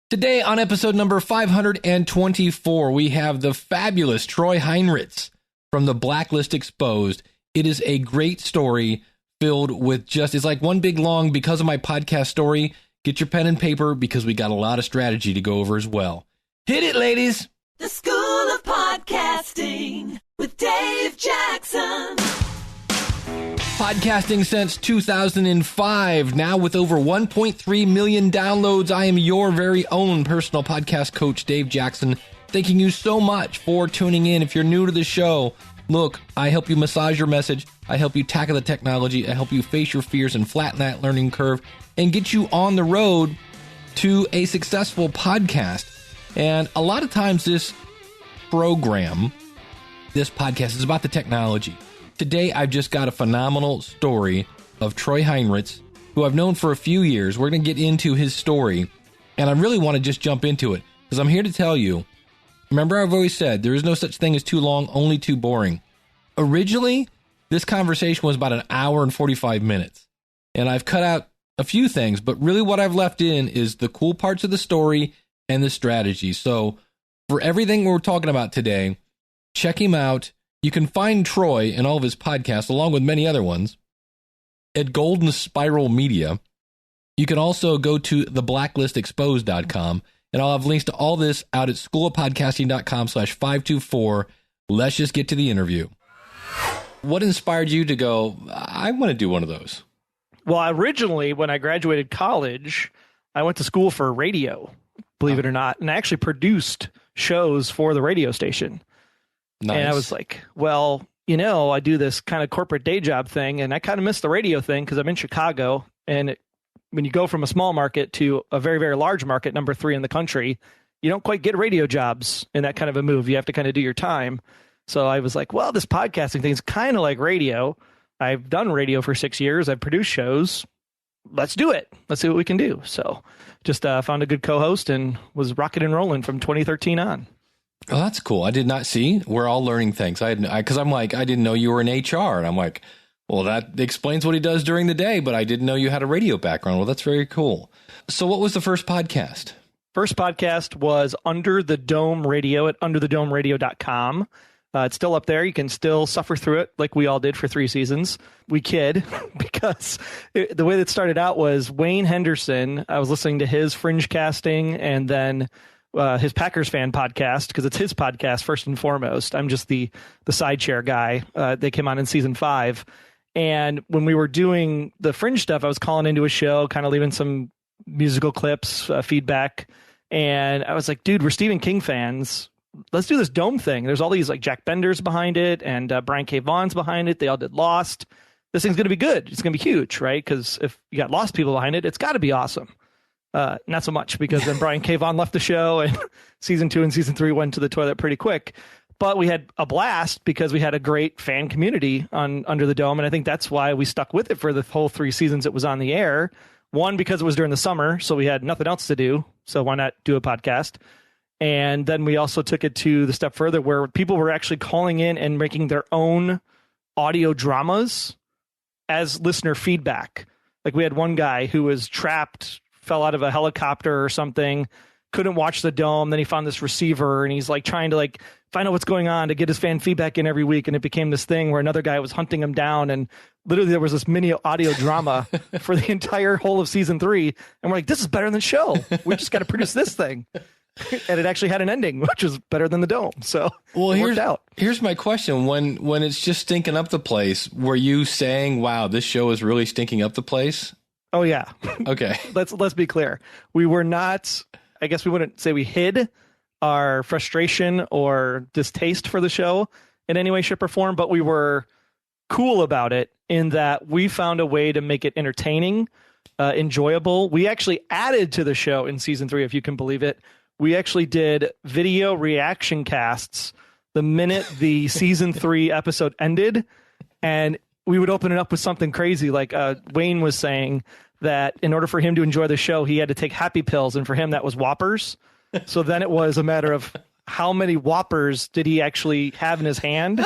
Today on episode number 524, we have the fabulous Troy Heinritz from The Blacklist Exposed. It is a great story filled with it's like one big long because of my podcast story. Get your pen and paper because we got a lot of strategy to go over as well. Hit it, ladies! The School of Podcasting with Dave Jackson. Podcasting since 2005, now with over 1.3 million downloads. I am your very own personal podcast coach, Dave Jackson. Thanking you so much for tuning in. If you're new to the show, look, I help you massage your message. I help you tackle the technology. I help you face your fears and flatten that learning curve and get you on the road to a successful podcast. And a lot of times this podcast is about the technology. Today, I've just got a phenomenal story of Troy Heinritz, who I've known for a few years. We're going to get into his story, and I really want to just jump into it, because I'm here to tell you, remember I've always said, there is no such thing as too long, only too boring. Originally, this conversation was about an hour and 45 minutes, and I've cut out a few things, but really what I've left in is the cool parts of the story and the strategy. So, for everything we're talking about today, check him out. You can find Troy and all of his podcasts, along with many other ones, at Golden Spiral Media. You can also go to theblacklistexposed.com, and I'll have links to all this out at schoolofpodcasting.com/524. Let's just get to the interview. What inspired you to go, I want to do one of those? Well, originally, when I graduated college, I went to school for radio, believe it or not, and I actually produced shows for the radio station. Nice. And I was like, well, I do this kind of corporate day job thing, and I kind of miss the radio thing because I'm in Chicago. And when you go from a small market to a very, very large market, number 3 in the country, you don't quite get radio jobs in that kind of a move. You have to kind of do your time. So I was like, well, this podcasting thing is kind of like radio. I've done radio for 6 years. I've produced shows. Let's do it. Let's see what we can do. So just found a good co-host and was rocking and rolling from 2013 on. Oh, that's cool. I did not see. We're all learning things. Because I'm like, I didn't know you were in HR. And I'm like, well, that explains what he does during the day, but I didn't know you had a radio background. Well, that's very cool. So what was the first podcast? First podcast was Under the Dome Radio at underthedomeradio.com. It's still up there. You can still suffer through it like we all did for 3 seasons. We kid because the way that started out was Wayne Henderson. I was listening to his Fringe casting and then his Packers fan podcast, because it's his podcast first and foremost. I'm just the side chair guy. They came on in season 5. And when we were doing the Fringe stuff, I was calling into a show, kind of leaving some musical clips, feedback. And I was like, dude, we're Stephen King fans. Let's do this Dome thing. There's all these like Jack Bender's behind it and Brian K. Vaughan's behind it. They all did Lost. This thing's going to be good. It's going to be huge, right? Because if you got Lost people behind it, it's got to be awesome. Not so much, because then Brian K. Vaughan left the show and season 2 and season 3 went to the toilet pretty quick. But we had a blast because we had a great fan community on Under the Dome. And I think that's why we stuck with it for the whole 3 seasons it was on the air. One, because it was during the summer, so we had nothing else to do. So why not do a podcast? And then we also took it to the step further where people were actually calling in and making their own audio dramas as listener feedback. Like we had one guy who was trapped, fell out of a helicopter or something, couldn't watch the Dome. Then he found this receiver and he's like trying to like find out what's going on to get his fan feedback in every week. And it became this thing where another guy was hunting him down. And literally there was this mini audio drama for the entire whole of season 3. And we're like, this is better than the show. We just got to produce this thing. And it actually had an ending, which was better than the Dome. So it worked out. Here's my question. When it's just stinking up the place, were you saying, wow, this show is really stinking up the place? Oh, yeah. Okay. Let's be clear. We were not, I guess we wouldn't say we hid our frustration or distaste for the show in any way, shape, or form, but we were cool about it in that we found a way to make it entertaining, enjoyable. We actually added to the show in season 3, if you can believe it. We actually did video reaction casts the minute the season 3 episode ended, and we would open it up with something crazy. Like Wayne was saying that in order for him to enjoy the show, he had to take happy pills. And for him, that was Whoppers. So then it was a matter of how many Whoppers did he actually have in his hand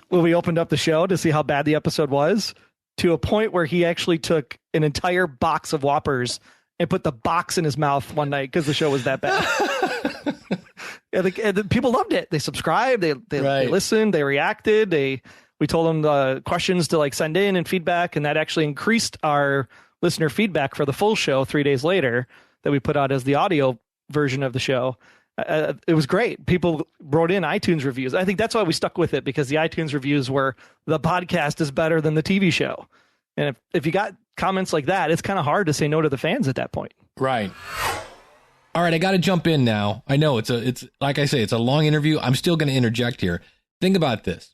when we opened up the show to see how bad the episode was, to a point where he actually took an entire box of Whoppers and put the box in his mouth one night because the show was that bad. and the people loved it. They subscribed, they listened, they reacted. We told them the questions to like send in and feedback, and that actually increased our listener feedback for the full show 3 days later that we put out as the audio version of the show. It was great. People wrote in iTunes reviews. I think that's why we stuck with it, because the iTunes reviews were the podcast is better than the TV show. And if you got comments like that, it's kind of hard to say no to the fans at that point. Right. All right, I got to jump in now. I know it's like I say, it's a long interview. I'm still going to interject here. Think about this.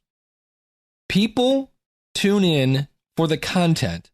People tune in for the content.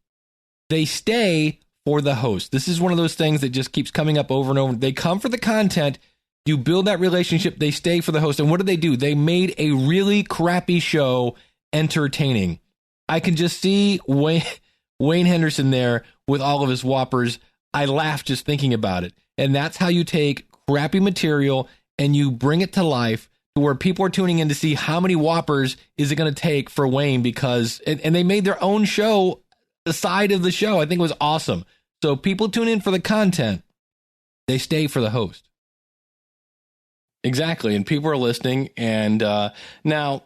They stay for the host. This is one of those things that just keeps coming up over and over. They come for the content. You build that relationship. They stay for the host. And what do? They made a really crappy show entertaining. I can just see Wayne Henderson there with all of his whoppers. I laugh just thinking about it. And that's how you take crappy material and you bring it to life to where people are tuning in to see how many whoppers is it going to take for Wayne, because and they made their own show, the side of the show. I think it was awesome. So people tune in for the content. They stay for the host. Exactly. And people are listening. And now,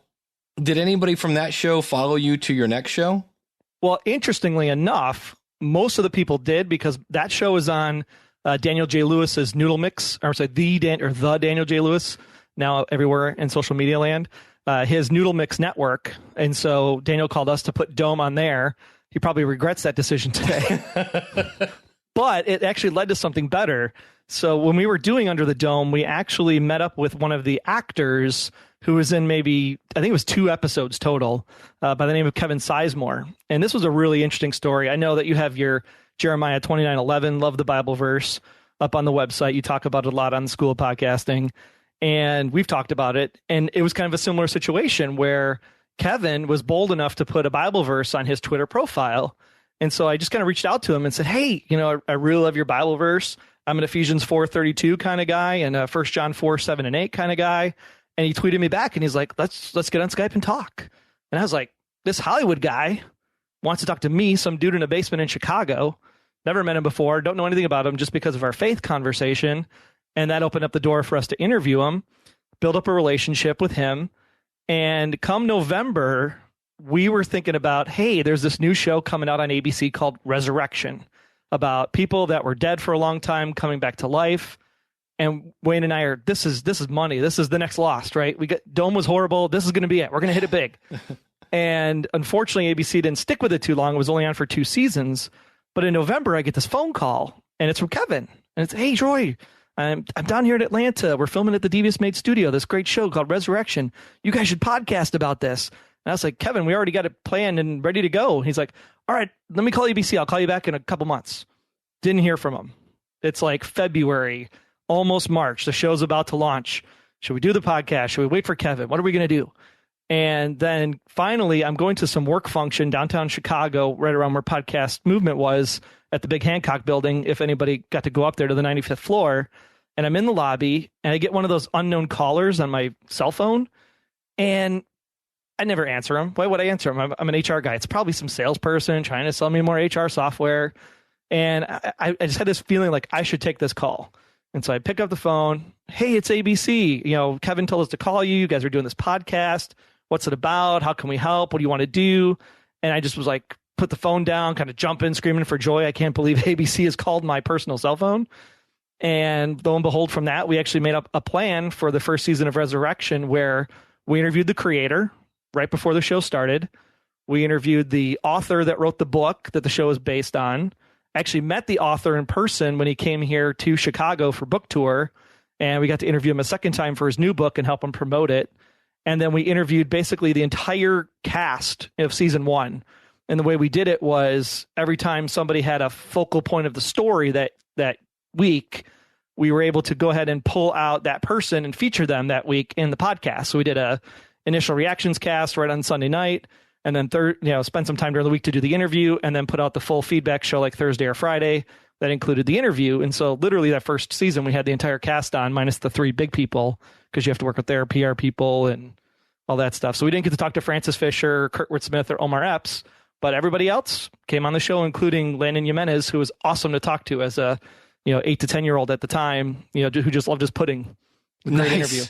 did anybody from that show follow you to your next show? Well, interestingly enough, most of the people did, because that show is on Daniel J. Lewis's Noodle Mix, or sorry, the Daniel J. Lewis, now everywhere in social media land, his Noodle Mix network. And so Daniel called us to put Dome on there. He probably regrets that decision today. But it actually led to something better. So when we were doing Under the Dome, we actually met up with one of the actors who was in maybe, I think it was 2 episodes total, by the name of Kevin Sizemore. And this was a really interesting story. I know that you have your Jeremiah 29:11, Love the Bible verse, up on the website. You talk about it a lot on the School of Podcasting, and we've talked about it. And it was kind of a similar situation where Kevin was bold enough to put a Bible verse on his Twitter profile. And so I just kind of reached out to him and said, hey, I really love your Bible verse. I'm an Ephesians 4:32 kind of guy and a 1 John 4:7 and 8 kind of guy. And he tweeted me back and he's like, let's get on Skype and talk. And I was like, this Hollywood guy wants to talk to me, some dude in a basement in Chicago. Never met him before. Don't know anything about him, just because of our faith conversation. And that opened up the door for us to interview him, build up a relationship with him. And come November, we were thinking about, hey, there's this new show coming out on ABC called Resurrection, about people that were dead for a long time coming back to life. And Wayne and I are, this is money. This is the next Lost, right? Dome was horrible. This is going to be it. We're going to hit it big. And unfortunately, ABC didn't stick with it too long. It was only on for 2 seasons. But in November, I get this phone call, and it's from Kevin. And it's, hey, Troy, I'm down here in Atlanta. We're filming at the Devious Made Studio, this great show called Resurrection. You guys should podcast about this. And I was like, Kevin, we already got it planned and ready to go. And he's like, all right, let me call ABC. I'll call you back in a couple months. Didn't hear from him. It's like February, almost March. The show's about to launch. Should we do the podcast? Should we wait for Kevin? What are we going to do? And then finally, I'm going to some work function downtown Chicago, right around where Podcast Movement was, at the big Hancock building, if anybody got to go up there to the 95th floor. And I'm in the lobby, and I get one of those unknown callers on my cell phone, and I never answer them. Why would I answer them? I'm an HR guy. It's probably some salesperson trying to sell me more HR software. And I just had this feeling like I should take this call. And so I pick up the phone. Hey, it's ABC. Kevin told us to call you. You guys are doing this podcast. What's it about? How can we help? What do you want to do? And I just was like, put the phone down, kind of jumping, screaming for joy. I can't believe ABC has called my personal cell phone. And lo and behold, from that, we actually made up a plan for the first season of Resurrection, where we interviewed the creator right before the show started. We interviewed the author that wrote the book that the show is based on. Actually met the author in person when he came here to Chicago for book tour. And we got to interview him a second time for his new book and help him promote it. And then we interviewed basically the entire cast of season 1. And the way we did it was every time somebody had a focal point of the story that week, we were able to go ahead and pull out that person and feature them that week in the podcast. So we did a initial reactions cast right on Sunday night, and then spend some time during the week to do the interview, and then put out the full feedback show like Thursday or Friday that included the interview. And so literally that first season, we had the entire cast on, minus the 3 big people, because you have to work with their PR people and all that stuff. So we didn't get to talk to Francis Fisher, Kurtwood Smith, or Omar Epps. But everybody else came on the show, including Landon Jimenez, who was awesome to talk to as a 8 to 10-year-old at the time, who just loved his pudding. Great interview.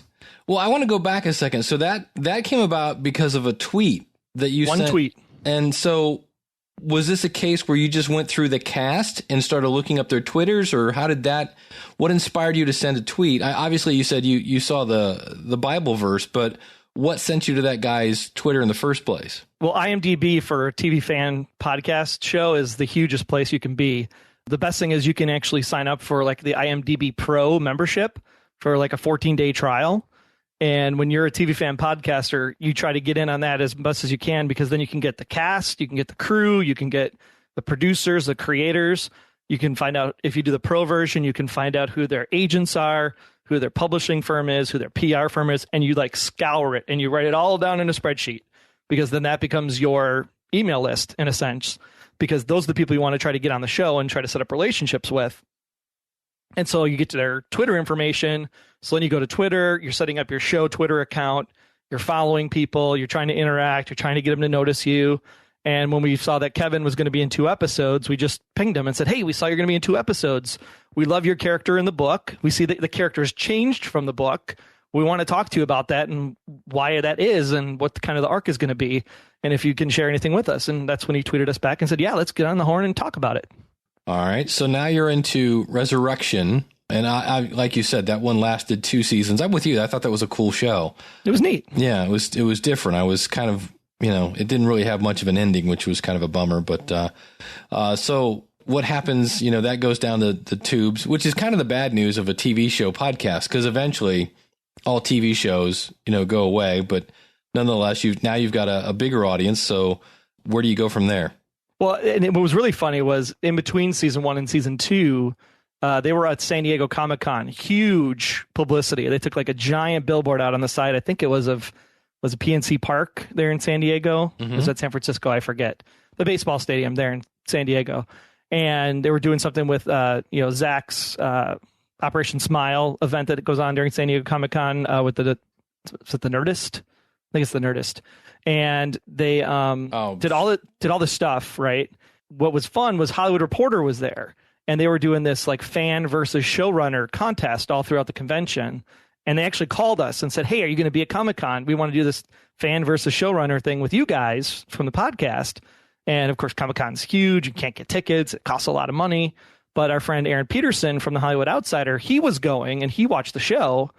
Well, I want to go back a second. So that came about because of a tweet that you sent. One tweet. And so was this a case where you just went through the cast and started looking up their Twitters, or what inspired you to send a tweet? Obviously you said you saw the Bible verse, but what sent you to that guy's Twitter in the first place? Well, IMDB for a TV fan podcast show is the hugest place you can be. The best thing is you can actually sign up for like the IMDB Pro membership for like a 14-day trial. And when you're a TV fan podcaster, you try to get in on that as best as you can, because then you can get the cast, you can get the crew, you can get the producers, the creators. You can find out, if you do the pro version, you can find out who their agents are, who their publishing firm is, who their PR firm is, and you like scour it and you write it all down in a spreadsheet, because then that becomes your email list in a sense, because those are the people you want to try to get on the show and try to set up relationships with. And so you get to their Twitter information. So then you go to Twitter, you're setting up your show Twitter account, you're following people, you're trying to interact, you're trying to get them to notice you. And when we saw that Kevin was going to be in 2 episodes, we just pinged him and said, hey, we saw you're going to be in 2 episodes. We love your character in the book. We see that the character has changed from the book. We want to talk to you about that and why that is and what the kind of the arc is going to be. And if you can share anything with us. And that's when he tweeted us back and said, yeah, let's get on the horn and talk about it. All right. So now you're into Resurrection. And I like you said, that one lasted 2 seasons. I'm with you. I thought that was a cool show. It was neat. Yeah, it was different. I was kind of, it didn't really have much of an ending, which was kind of a bummer. But so what happens, that goes down the tubes, which is kind of the bad news of a TV show podcast, because eventually all TV shows, go away. But nonetheless, you've got a bigger audience. So where do you go from there? Well, and what was really funny was in between season 1 and season 2, they were at San Diego Comic-Con, huge publicity. They took like a giant billboard out on the side. I think it was a PNC Park there in San Diego. Mm-hmm. Was that San Francisco? I forget. The baseball stadium there in San Diego. And they were doing something with, Zach's Operation Smile event that goes on during San Diego Comic-Con with the Nerdist? I think it's the Nerdist. And they did all the stuff, right? What was fun was Hollywood Reporter was there. And they were doing this like fan versus showrunner contest all throughout the convention. And they actually called us and said, hey, are you going to be at Comic-Con? We want to do this fan versus showrunner thing with you guys from the podcast. And of course, Comic-Con's huge. You can't get tickets. It costs a lot of money. But our friend Aaron Peterson from the Hollywood Outsider, he was going and he watched the show.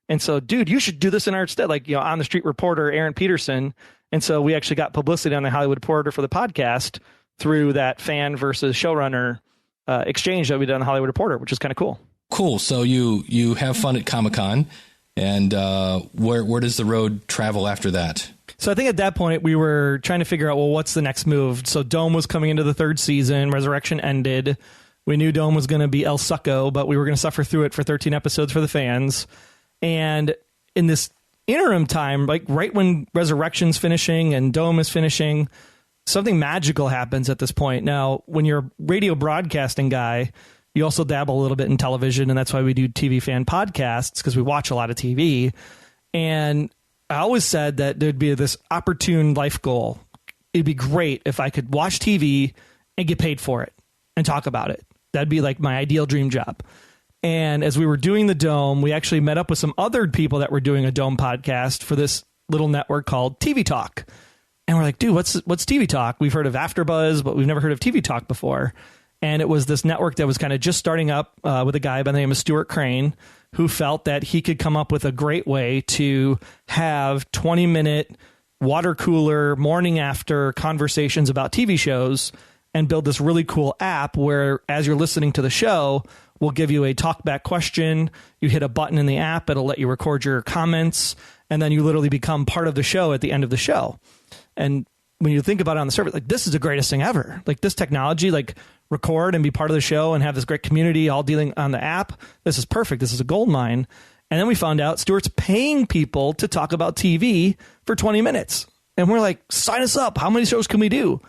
And so, dude, you should do this in our stead, like, on the street reporter, Aaron Peterson. And so we actually got publicity on the Hollywood Reporter for the podcast through that fan versus showrunner exchange that we did on the Hollywood Reporter, which is kind of cool. Cool. So you have fun at Comic-Con, and where does the road travel after that? So I think at that point we were trying to figure out, well, what's the next move? So Dome was coming into the 3rd season. Resurrection ended. We knew Dome was going to be El Succo, but we were going to suffer through it for 13 episodes for the fans. And in this interim time, like right when Resurrection's finishing and Dome is finishing, something magical happens at this point. Now, when you're a radio broadcasting guy, you also dabble a little bit in television, and that's why we do TV fan podcasts, because we watch a lot of TV. And I always said that there'd be this opportune life goal. It'd be great if I could watch TV and get paid for it and talk about it. That'd be like my ideal dream job. And as we were doing the Dome, we actually met up with some other people that were doing a Dome podcast for this little network called TV Talk. And we're like, dude, what's TV Talk? We've heard of AfterBuzz, but we've never heard of TV Talk before. And it was this network that was kind of just starting up with a guy by the name of Stuart Crane, who felt that he could come up with a great way to have 20-minute water cooler morning after conversations about TV shows and build this really cool app where, as you're listening to the show, we'll give you a talkback question. You hit a button in the app. It'll let you record your comments. And then you literally become part of the show at the end of the show. And when you think about it on the surface, like, this is the greatest thing ever. Like, this technology, like, record and be part of the show and have this great community all dealing on the app. This is perfect. This is a gold mine. And then we found out Stuart's paying people to talk about TV for 20 minutes. And we're like, sign us up. How many shows can we do?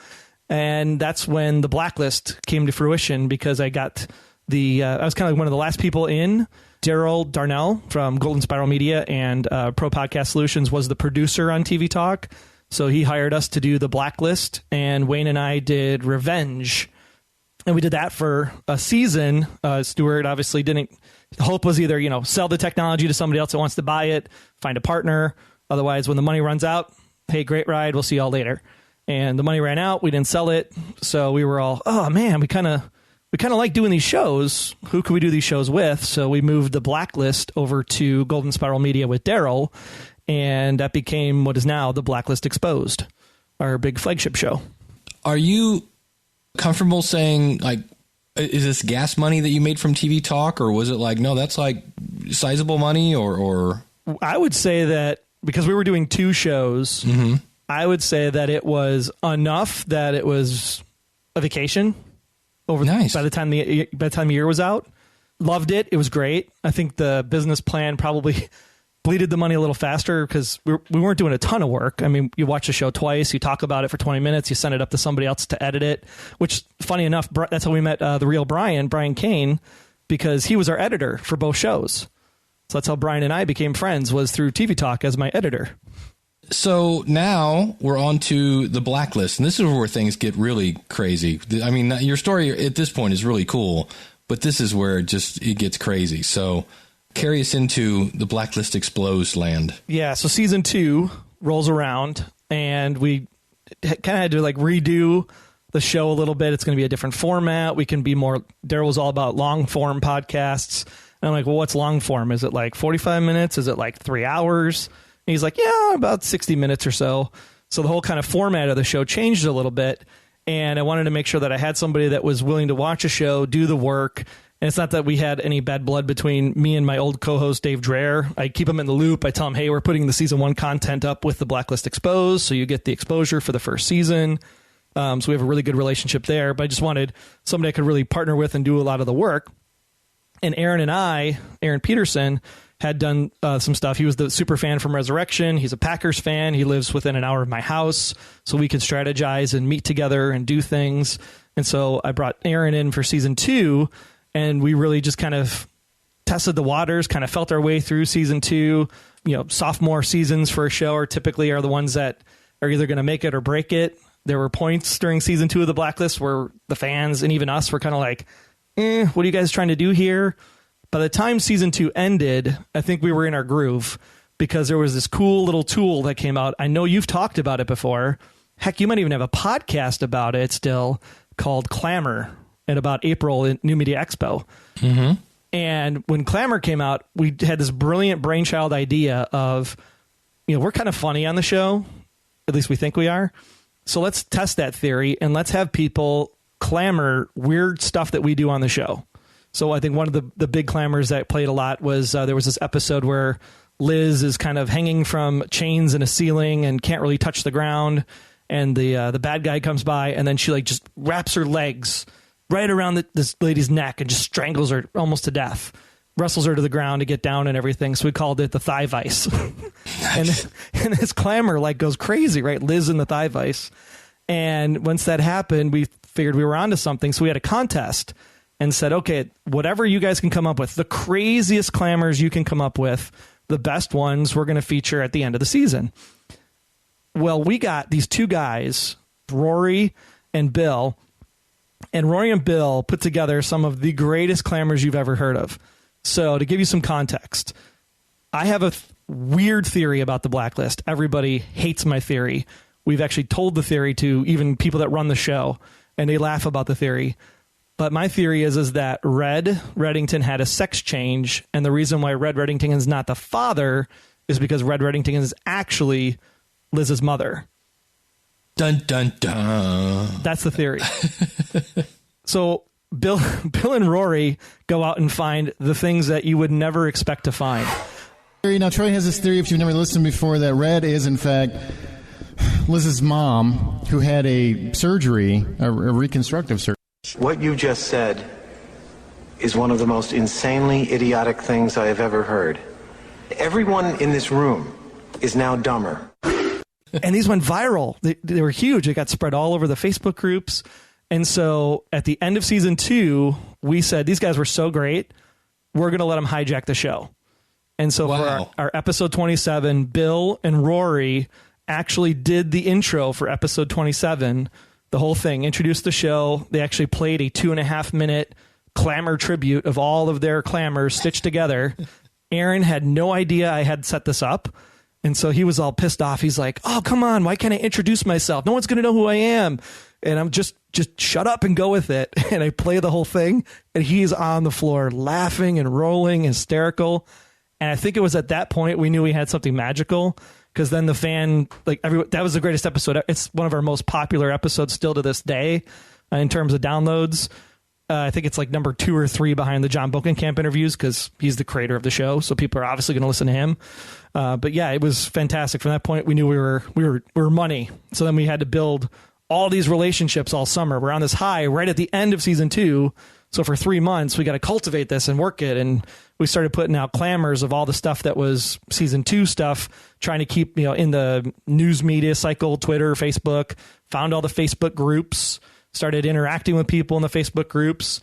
And that's when the Blacklist came to fruition, because I got I was kind of one of the last people in. Daryl Darnell from Golden Spiral Media and Pro Podcast Solutions was the producer on TV Talk. So he hired us to do The Blacklist, and Wayne and I did Revenge. And we did that for a season. Stuart obviously didn't. The hope was either, sell the technology to somebody else that wants to buy it, find a partner. Otherwise, when the money runs out, hey, great ride. We'll see y'all later. And the money ran out. We didn't sell it. So we were all, oh, man, we kind of like doing these shows. Who could we do these shows with? So we moved The Blacklist over to Golden Spiral Media with Daryl. And that became what is now The Blacklist Exposed, our big flagship show. Are you comfortable saying, like, is this gas money that you made from TV Talk, or was it like, no, that's like sizable money, or? I would say that because we were doing 2 shows, I would say that it was enough that it was a vacation over by the time the year was out. Loved it. It was great. I think the business plan probably bleeded the money a little faster because we weren't doing a ton of work. I mean, you watch the show twice, you talk about it for 20 minutes, you send it up to somebody else to edit it, which, funny enough, that's how we met the real Brian Kane, because he was our editor for both shows. So that's how Brian and I became friends, was through TV Talk as my editor. So now we're on to The Blacklist, and this is where things get really crazy. I mean, your story at this point is really cool, but this is where it gets crazy. So carry us into The Blacklist Explodes land. Yeah, so season 2 rolls around, and we kind of had to like redo the show a little bit. It's going to be a different format. We can be more. Daryl was all about long form podcasts. And I'm like, well, what's long form? Is it like 45 minutes? Is it like 3 hours? And he's like, yeah, about 60 minutes or so. So the whole kind of format of the show changed a little bit. And I wanted to make sure that I had somebody that was willing to watch a show, do the work. And it's not that we had any bad blood between me and my old co-host, Dave Dreher. I keep him in the loop. I tell him, hey, we're putting the season 1 content up with The Blacklist Exposed, so you get the exposure for the first season. So we have a really good relationship there. But I just wanted somebody I could really partner with and do a lot of the work. And Aaron Peterson, had done some stuff. He was the super fan from Resurrection. He's a Packers fan. He lives within an hour of my house, so we could strategize and meet together and do things. And so I brought Aaron in for season 2, and we really just kind of tested the waters, kind of felt our way through season 2. Sophomore seasons for a show are typically the ones that are either going to make it or break it. There were points during season 2 of The Blacklist where the fans and even us were kind of like, what are you guys trying to do here? By the time season 2 ended, I think we were in our groove because there was this cool little tool that came out. I know you've talked about it before. Heck, you might even have a podcast about it still called Clamor in about April in New Media Expo. Mm-hmm. And when Clamor came out, we had this brilliant brainchild idea of, we're kind of funny on the show. At least we think we are. So let's test that theory and let's have people clamor weird stuff that we do on the show. So I think one of the big clamors that played a lot was there was this episode where Liz is kind of hanging from chains in a ceiling and can't really touch the ground. And the bad guy comes by and then she just wraps her legs right around this lady's neck and just strangles her almost to death. Wrestles her to the ground to get down and everything. So we called it the thigh vice. Nice. and this clamor goes crazy, right? Liz in the thigh vice. And once that happened, we figured we were onto something. So we had a contest and said, okay, whatever you guys can come up with, the craziest clamors you can come up with, the best ones we're going to feature at the end of the season. Well, we got these 2 guys, Rory and Bill, and Rory and Bill put together some of the greatest clamors you've ever heard of. So to give you some context, I have a weird theory about The Blacklist. Everybody hates my theory. We've actually told the theory to even people that run the show, and they laugh about the theory. But my theory is that Red Reddington had a sex change, and the reason why Red Reddington is not the father is because Red Reddington is actually Liz's mother. Dun, dun, dun. That's the theory. So Bill and Rory go out and find the things that you would never expect to find. Now, Troy has this theory, if you've never listened before, that Red is, in fact, Liz's mom, who had a surgery, a reconstructive surgery. What you just said is one of the most insanely idiotic things I have ever heard. Everyone in this room is now dumber. And these went viral. They were huge. It got spread all over the Facebook groups. And so at the end of season 2, we said, these guys were so great, we're going to let them hijack the show. And so for our episode 27, Bill and Rory actually did the intro for episode 27, the whole thing, introduced the show. They actually played a 2.5 minute clamor tribute of all of their clamors stitched together. Aaron had no idea I had set this up. And so he was all pissed off. He's like, oh, come on. Why can't I introduce myself? No one's going to know who I am. And I'm just shut up and go with it. And I play the whole thing. And he's on the floor laughing and rolling, hysterical. And I think it was at that point we knew we had something magical, because then the fan, like that was the greatest episode. It's one of our most popular episodes still to this day in terms of downloads. I think it's like number 2 or 3 behind the John Bokenkamp interviews, because he's the creator of the show. So people are obviously going to listen to him. But yeah, it was fantastic. From that point, we knew we were money. So then we had to build all these relationships all summer. We're on this high right at the end of season 2. So for 3 months, we got to cultivate this and work it. And we started putting out clamors of all the stuff that was season 2 stuff, trying to keep, in the news media cycle, Twitter, Facebook, found all the Facebook groups, started interacting with people in the Facebook groups,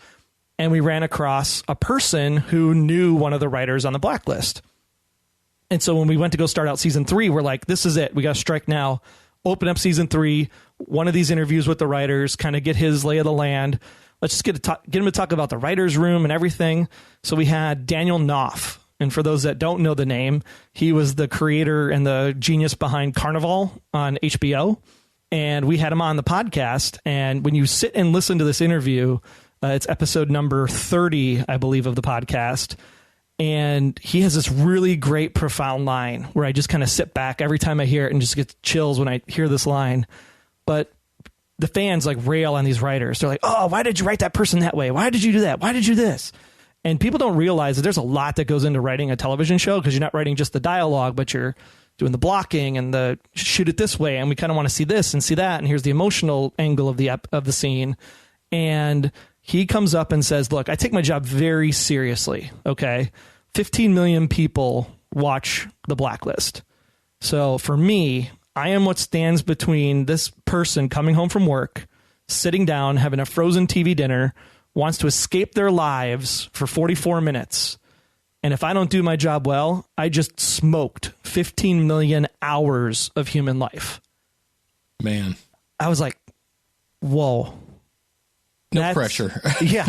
and we ran across a person who knew one of the writers on the blacklist. And so when we went to go start out season 3, we're like, this is it. We got to strike now. Open up season 3, one of these interviews with the writers, kind of get his lay of the land. Let's just get him to talk about the writer's room and everything. So we had Daniel Knopf. And for those that don't know the name, he was the creator and the genius behind Carnival on HBO. And we had him on the podcast. And when you sit and listen to this interview, it's episode number 30, I believe, of the podcast. And he has this really great, profound line where I just kind of sit back every time I hear it and just get chills when I hear this line. But the fans like rail on these writers. They're like, oh, why did you write that person that way? Why did you do that? Why did you do this? And people don't realize that there's a lot that goes into writing a television show, because you're not writing just the dialogue, but you're doing the blocking and the shoot it this way. And we kind of want to see this and see that. And here's the emotional angle of the scene. And he comes up and says, look, I take my job very seriously. Okay. 15 million people watch The Blacklist. So for me, I am what stands between this person coming home from work, sitting down, having a frozen TV dinner, wants to escape their lives for 44 minutes. And if I don't do my job well, I just smoked 15 million hours of human life. Man. I was like, whoa. No pressure. Yeah.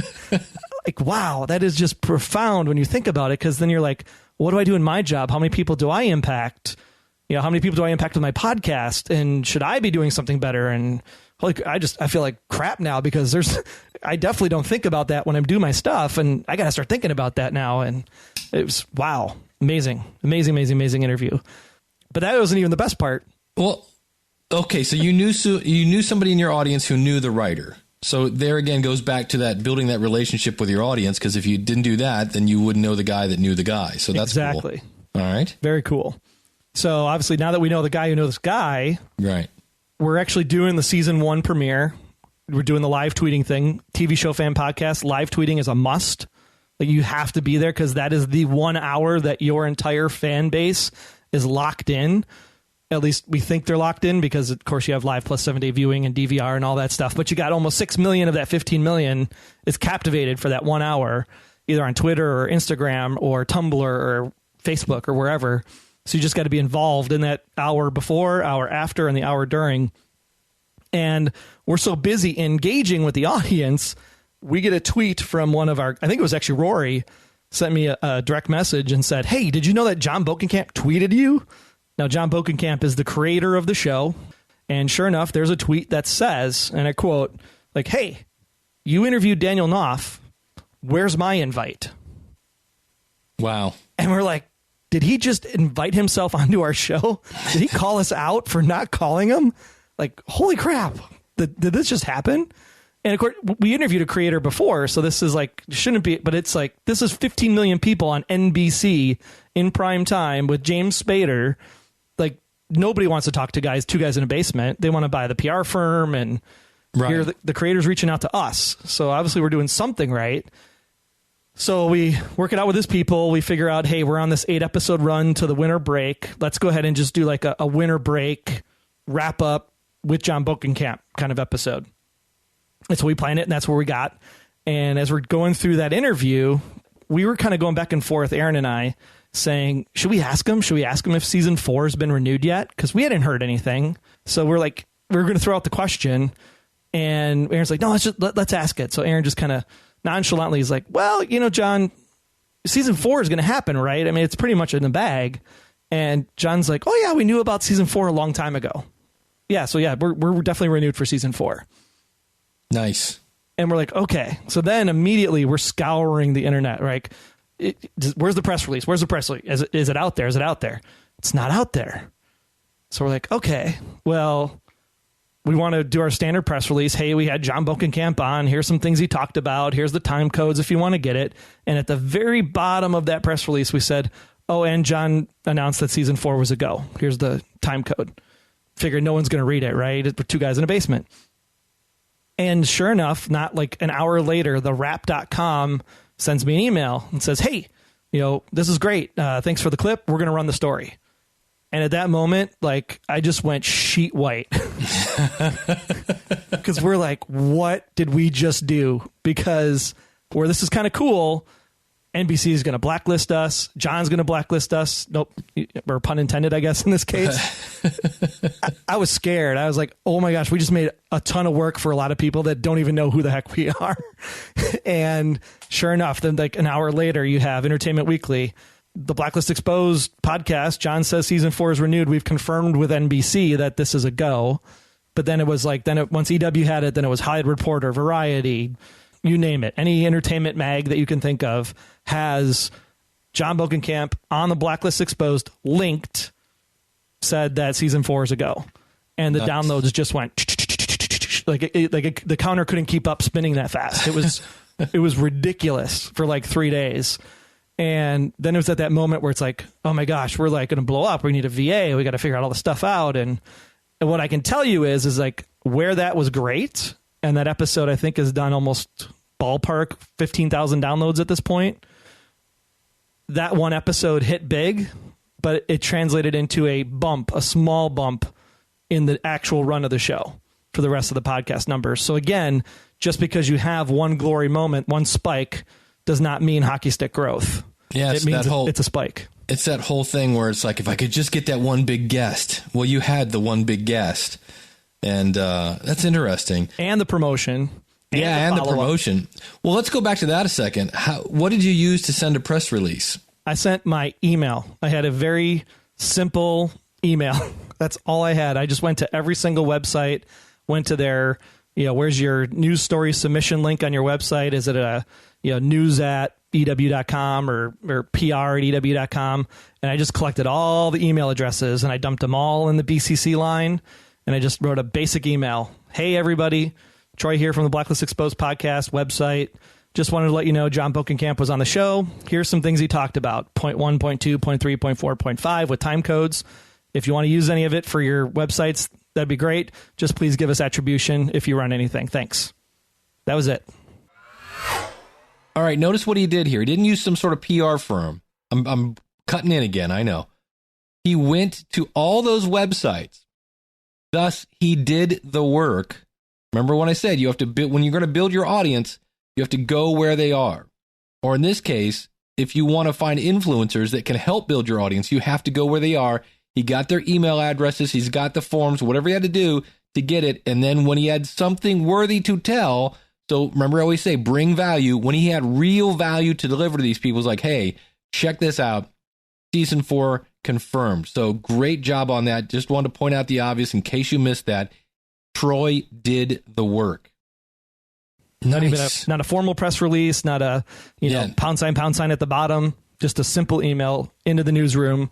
Like, wow, that is just profound when you think about it, because then you're like, what do I do in my job? How many people do I impact? How many people do I impact with my podcast? And should I be doing something better? And like, I feel like crap now, because I definitely don't think about that when I'm doing my stuff. And I got to start thinking about that now. And it was, wow, amazing interview. But that wasn't even the best part. Well, okay. So you knew somebody in your audience who knew the writer. So there again goes back to that building that relationship with your audience, because if you didn't do that, then you wouldn't know the guy that knew the guy. So that's exactly cool. All right. Very cool. So obviously now that we know the guy who knows this guy, right, we're actually doing the season 1 premiere. We're doing the live tweeting thing. TV Show Fan Podcast, live tweeting is a must. Like, you have to be there, because that is the 1 hour that your entire fan base is locked in. At least we think they're locked in, because of course you have live plus 7-day viewing and DVR and all that stuff. But you got almost 6 million of that 15 million is captivated for that 1 hour, either on Twitter or Instagram or Tumblr or Facebook or wherever. So you just got to be involved in that hour before, hour after, and the hour during. And we're so busy engaging with the audience, we get a tweet from one of our, I think it was actually Rory, sent me a direct message and said, hey, did you know that John Bokenkamp tweeted you? Now, John Bokenkamp is the creator of the show. And sure enough, there's a tweet that says, and I quote, like, hey, you interviewed Daniel Knopf. Where's my invite? Wow. And we're like, did he just invite himself onto our show? Did he call us out for not calling him? Like, holy crap. Did this just happen? And of course, we interviewed a creator before, so this is like, shouldn't be, but it's like, this is 15 million people on NBC in prime time with James Spader. Like, nobody wants to talk to two guys in a basement. They want to buy the PR firm, and right. Here the creator's reaching out to us. So obviously we're doing something right. So we work it out with his people. We figure out, hey, we're on this 8-episode run to the winter break. Let's go ahead and just do like a winter break wrap up with John Bokenkamp kind of episode. And so we planned it, and that's where we got. And as we're going through that interview, we were kind of going back and forth, Aaron and I, saying, should we ask him? Should we ask him if season 4 has been renewed yet? Because we hadn't heard anything. So we're going to throw out the question. And Aaron's like, no, let's ask it. So Aaron just kind of nonchalantly is like, well, John, season 4 is going to happen, right? I mean, it's pretty much in the bag. And John's like, oh yeah, we knew about season 4 a long time ago. Yeah. So yeah, we're definitely renewed for season 4. Nice. And we're like, okay. So then immediately we're scouring the internet, right? Where's the press release? Where's the press release? Is it out there? Is it out there? It's not out there. So we're like, okay, well, we want to do our standard press release. Hey, we had John Bokenkamp on. Here's some things he talked about. Here's the time codes if you want to get it. And at the very bottom of that press release, we said, oh, and John announced that season 4 was a go. Here's the time code. Figured no one's going to read it, right? We're two guys in a basement. And sure enough, not like an hour later, the Wrap.com sends me an email and says, hey, this is great. Thanks for the clip. We're going to run the story. And at that moment, I just went sheet white because we're like, what did we just do? Because where this is kind of cool, NBC is going to blacklist us. John's going to blacklist us. Nope. Or pun intended, I guess, in this case. I was scared. I was like, oh my gosh, we just made a ton of work for a lot of people that don't even know who the heck we are. And sure enough, then an hour later, you have Entertainment Weekly, the Blacklist Exposed podcast. John says season 4 is renewed. We've confirmed with NBC that this is a go. But then it was once EW had it, then it was Hollywood Reporter, Variety, you name it. Any entertainment mag that you can think of has John Bokenkamp on the Blacklist Exposed linked, said that season 4 is a go. And the downloads just went the counter couldn't keep up spinning that fast. It was ridiculous for 3 days. And then it was at that moment where it's like, oh my gosh, we're going to blow up. We need a VA. We got to figure out all the stuff out. And what I can tell you is where that was great. And that episode, I think, has done almost ballpark 15,000 downloads at this point. That one episode hit big, but it translated into a small bump in the actual run of the show for the rest of the podcast numbers. So again, just because you have one glory moment, one spike, does not mean hockey stick growth. Yeah, it means it's a spike. It's that whole thing where it's like, if I could just get that one big guest. Well, you had the one big guest. And that's interesting. And the promotion. And the promotion. Well, let's go back to that a second. What did you use to send a press release? I sent my email. I had a very simple email. That's all I had. I just went to every single website, went to their, where's your news story submission link on your website? Is it a news@ew.com or PR@ew.com? And I just collected all the email addresses and I dumped them all in the BCC line. And I just wrote a basic email. Hey, everybody. Troy here from the Blacklist Exposed podcast website. Just wanted to let you know John Bokenkamp was on the show. Here's some things he talked about. Point 1, point 2, point 3, point 4, point 5 with time codes. If you want to use any of it for your websites, that'd be great. Just please give us attribution if you run anything. Thanks. That was it. All right. Notice what he did here. He didn't use some sort of PR firm. I'm cutting in again. I know. He went to all those websites. Thus, he did the work. Remember when I said you have to build, when you're going to build your audience, you have to go where they are. Or in this case, if you want to find influencers that can help build your audience, you have to go where they are. He got their email addresses. He's got the forms, whatever he had to do to get it. And then when he had something worthy to tell, so remember I always say bring value. When he had real value to deliver to these people, it's like, hey, check this out. Season 4 confirmed. So great job on that. Just wanted to point out the obvious in case you missed that. Troy did the work. Not even not a formal press release, not a pound sign at the bottom, just a simple email into the newsroom,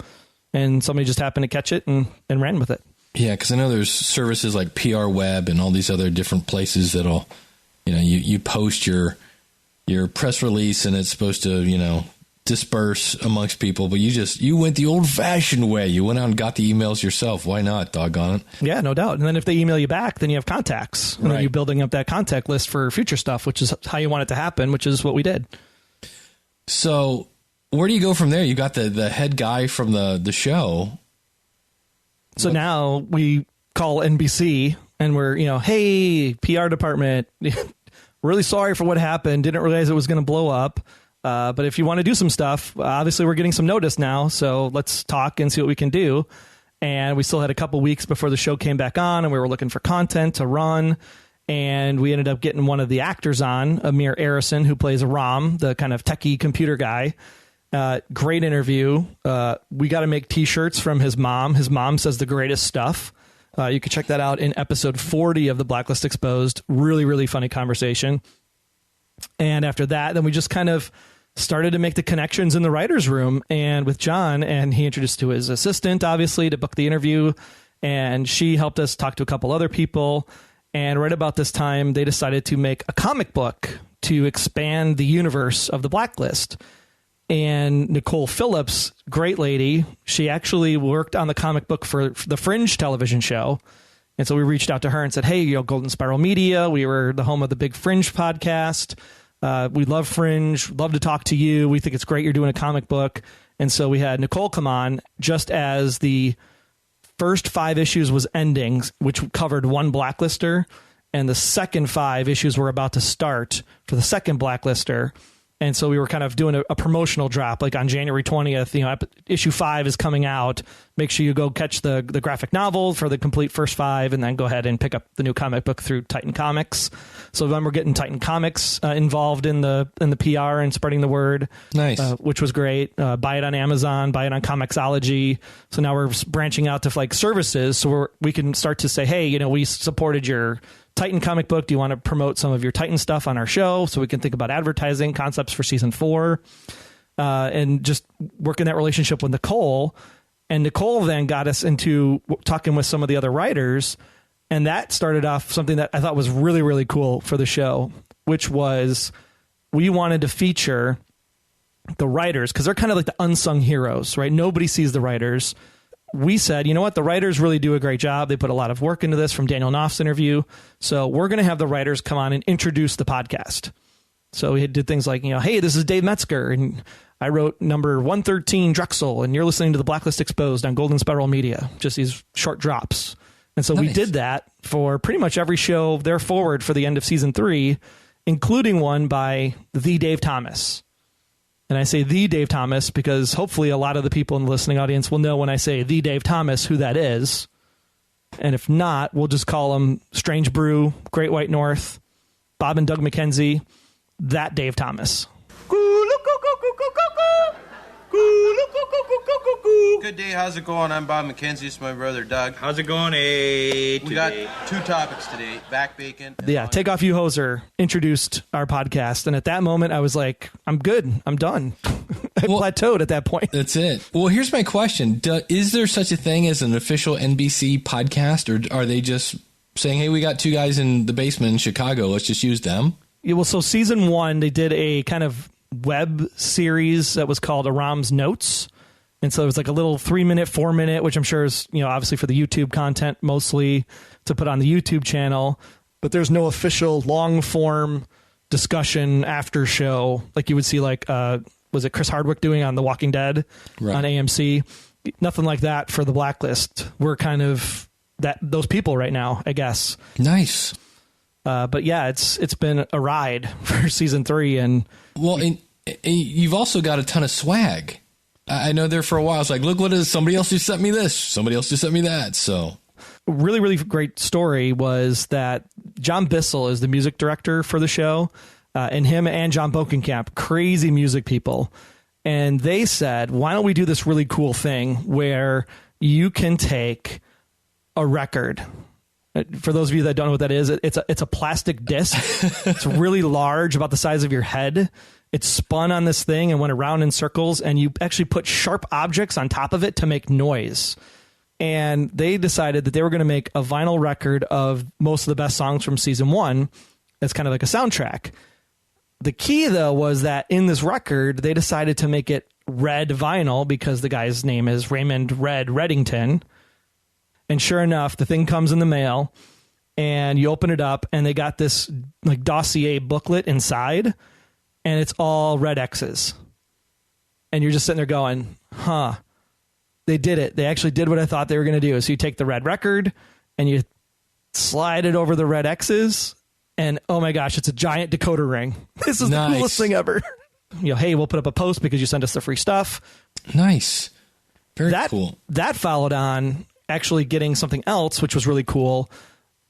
and somebody just happened to catch it and ran with it. Yeah, because I know there's services like PR Web and all these other different places that'll, you post your press release and it's supposed to, disperse amongst people, but you went the old-fashioned way. You went out and got the emails yourself. Why not, doggone it? Yeah, no doubt. And then if they email you back, then you have contacts. And then you're building up that contact list for future stuff, which is how you want it to happen, which is what we did. So where do you go from there? You got the head guy from the show. So now we call NBC and we're, hey, PR department, really sorry for what happened. Didn't realize it was going to blow up. But if you want to do some stuff, obviously we're getting some notice now. So let's talk and see what we can do. And we still had a couple weeks before the show came back on, and we were looking for content to run. And we ended up getting one of the actors on, Amir Arison, who plays Ram, the kind of techie computer guy. Great interview. We got to make T-shirts from his mom. His mom says the greatest stuff. You can check that out in episode 40 of The Blacklist Exposed. Really, really funny conversation. And after that, then we just kind of started to make the connections in the writer's room and with John, and he introduced to his assistant, obviously, to book the interview. And she helped us talk to a couple other people. And right about this time, they decided to make a comic book to expand the universe of The Blacklist. And Nicole Phillips, great lady, she actually worked on the comic book for the Fringe television show. And so we reached out to her and said, hey, Golden Spiral Media, we were the home of the big Fringe podcast. We love Fringe, love to talk to you. We think it's great you're doing a comic book. And so we had Nicole come on just as the first 5 issues was ending, which covered one Blacklister, and the second 5 issues were about to start for the second Blacklister. And so we were kind of doing a promotional drop, like on January 20th, issue 5 is coming out. Make sure you go catch the graphic novel for the complete first 5, and then go ahead and pick up the new comic book through Titan Comics. So then we're getting Titan Comics involved in the PR and spreading the word. Nice. Which was great. Buy it on Amazon, buy it on Comixology. So now we're branching out to like services, so we can start to say, hey, we supported your Titan comic book. Do you want to promote some of your Titan stuff on our show so we can think about advertising concepts for season 4? And just working that relationship with Nicole. And Nicole then got us into talking with some of the other writers. And that started off something that I thought was really, really cool for the show, which was we wanted to feature the writers because they're kind of like the unsung heroes, right? Nobody sees the writers. We said, you know what? The writers really do a great job. They put a lot of work into this from Daniel Knopf's interview. So we're going to have the writers come on and introduce the podcast. So we did things like, hey, this is Dave Metzger, and I wrote number 113 Drexel, and you're listening to The Blacklist Exposed on Golden Spiral Media. Just these short drops. And so we did that for pretty much every show there forward for the end of season 3, including one by the Dave Thomas. And I say the Dave Thomas because hopefully a lot of the people in the listening audience will know when I say the Dave Thomas who that is. And if not, we'll just call him Strange Brew, Great White North, Bob and Doug McKenzie, that Dave Thomas. Good day, how's it going? I'm Bob McKenzie, it's my brother Doug. How's it going? We got 2 topics today, back bacon. Yeah, Take Off You Hoser introduced our podcast. And at that moment, I was like, I'm good. I'm done. I plateaued at that point. That's it. Well, here's my question. Is there such a thing as an official NBC podcast, or are they just saying, hey, we got 2 guys in the basement in Chicago, let's just use them? Yeah, well, so season 1, they did a kind of web series that was called Aram's Notes. And so it was like a little 3-minute, 4-minute, which I'm sure is, obviously for the YouTube content mostly to put on the YouTube channel. But there's no official long form discussion after show like you would see was it Chris Hardwick doing on The Walking Dead on AMC? Nothing like that for The Blacklist. We're kind of those people right now, I guess. Nice. But yeah, it's been a ride for season 3. And you've also got a ton of swag. I know there for a while. It's like, look what it is. Somebody else just sent me this. Somebody else just sent me that. So really, really great story was that John Bissell is the music director for the show, and him and John Bokenkamp, crazy music people. And they said, why don't we do this really cool thing where you can take a record. For those of you that don't know what that is, it's a plastic disc. It's really large, about the size of your head. It's spun on this thing and went around in circles, and you actually put sharp objects on top of it to make noise. And they decided that they were going to make a vinyl record of most of the best songs from season 1. It's kind of like a soundtrack. The key, though, was that in this record, they decided to make it red vinyl because the guy's name is Raymond Red Reddington. And sure enough, the thing comes in the mail, and you open it up, and they got this like dossier booklet inside, and it's all red X's. And you're just sitting there going, huh, they did it. They actually did what I thought they were going to do. So you take the red record, and you slide it over the red X's, and oh my gosh, it's a giant decoder ring. This is the coolest thing ever. hey, we'll put up a post because you sent us the free stuff. Nice. Very cool. That followed on actually getting something else, which was really cool.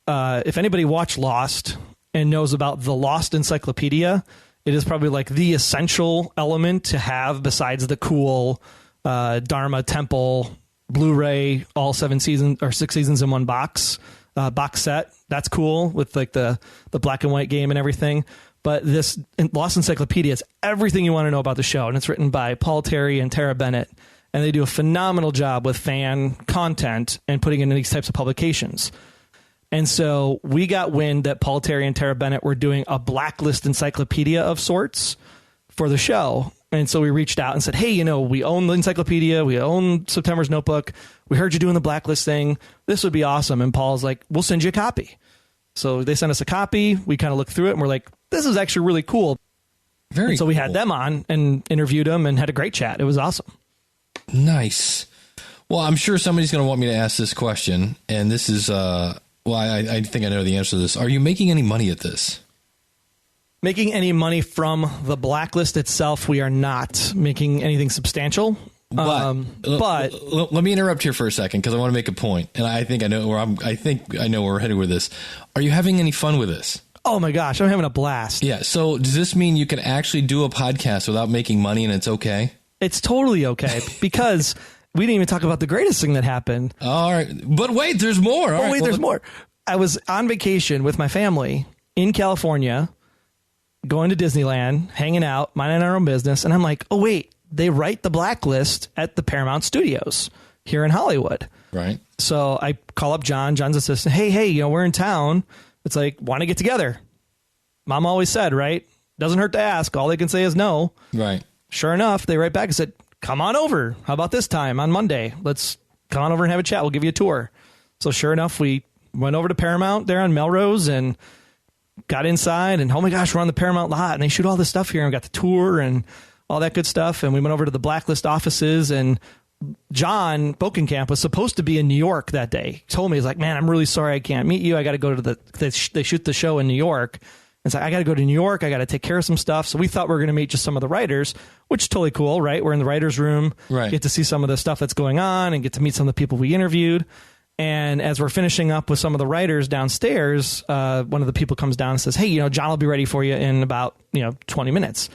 If anybody watched Lost and knows about the Lost Encyclopedia, it is probably like the essential element to have besides the cool Dharma Temple Blu-ray, all 7 seasons or 6 seasons in one box set. That's cool with like the black and white game and everything. But this Lost Encyclopedia is everything you want to know about the show. And it's written by Paul Terry and Tara Bennett. And they do a phenomenal job with fan content and putting it in these types of publications. And so we got wind that Paul Terry and Tara Bennett were doing a blacklist encyclopedia of sorts for the show. And so we reached out and said, hey, we own the encyclopedia. We own September's Notebook. We heard you doing the blacklist thing. This would be awesome. And Paul's like, we'll send you a copy. So they sent us a copy. We kind of looked through it and we're like, this is actually really cool. Very so we had them on and interviewed them and had a great chat. It was awesome. Nice. Well, I'm sure somebody's going to want me to ask this question. And this is, I think I know the answer to this. Are you making any money at this? Making any money from the blacklist itself, we are not making anything substantial. But let me interrupt here for a second because I want to make a point, and I think I know where we're headed with this. Are you having any fun with this? Oh my gosh, I'm having a blast. Yeah. So does this mean you can actually do a podcast without making money, and it's okay? It's totally okay because we didn't even talk about the greatest thing that happened. All right, but wait, there's more. There's more. I was on vacation with my family in California, going to Disneyland, hanging out, minding our own business. And I'm like, oh, wait, they write the blacklist at the Paramount Studios here in Hollywood. Right. So I call up John's assistant. Hey, we're in town. It's like, want to get together. Mom always said, right? Doesn't hurt to ask. All they can say is no. Right. Sure enough, they write back and said, come on over. How about this time on Monday? Let's come on over and have a chat. We'll give you a tour. So sure enough, we went over to Paramount there on Melrose and got inside and, oh my gosh, we're on the Paramount lot and they shoot all this stuff here and we got the tour and all that good stuff. And we went over to the blacklist offices and John Bokenkamp was supposed to be in New York that day. He told me, he's like, man, I'm really sorry I can't meet you. I got to go to they shoot the show in New York. It's like, I got to go to New York. I got to take care of some stuff. So we thought we were going to meet just some of the writers, which is totally cool, right? We're in the writer's room, right. Get to see some of the stuff that's going on and get to meet some of the people we interviewed. And as we're finishing up with some of the writers downstairs, one of the people comes down and says, hey, John will be ready for you in about, 20 minutes.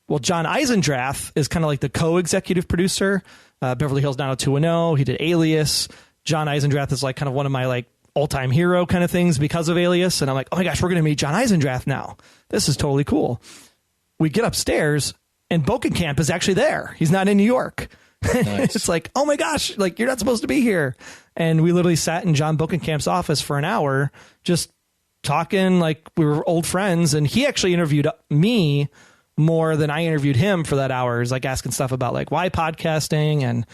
Well, John Eisendrath is kind of like the co-executive producer. Beverly Hills 90210. He did Alias. John Eisendrath is like kind of one of my like all-time hero kind of things because of Alias. And I'm like, oh my gosh, we're going to meet John Eisendrath now. This is totally cool. We get upstairs and Bokenkamp is actually there. He's not in New York. Nice. It's like, oh my gosh, like you're not supposed to be here. And we literally sat in John Bokenkamp's office for an hour, just talking like we were old friends. And he actually interviewed me more than I interviewed him for that hour. He's like asking stuff about like why podcasting and,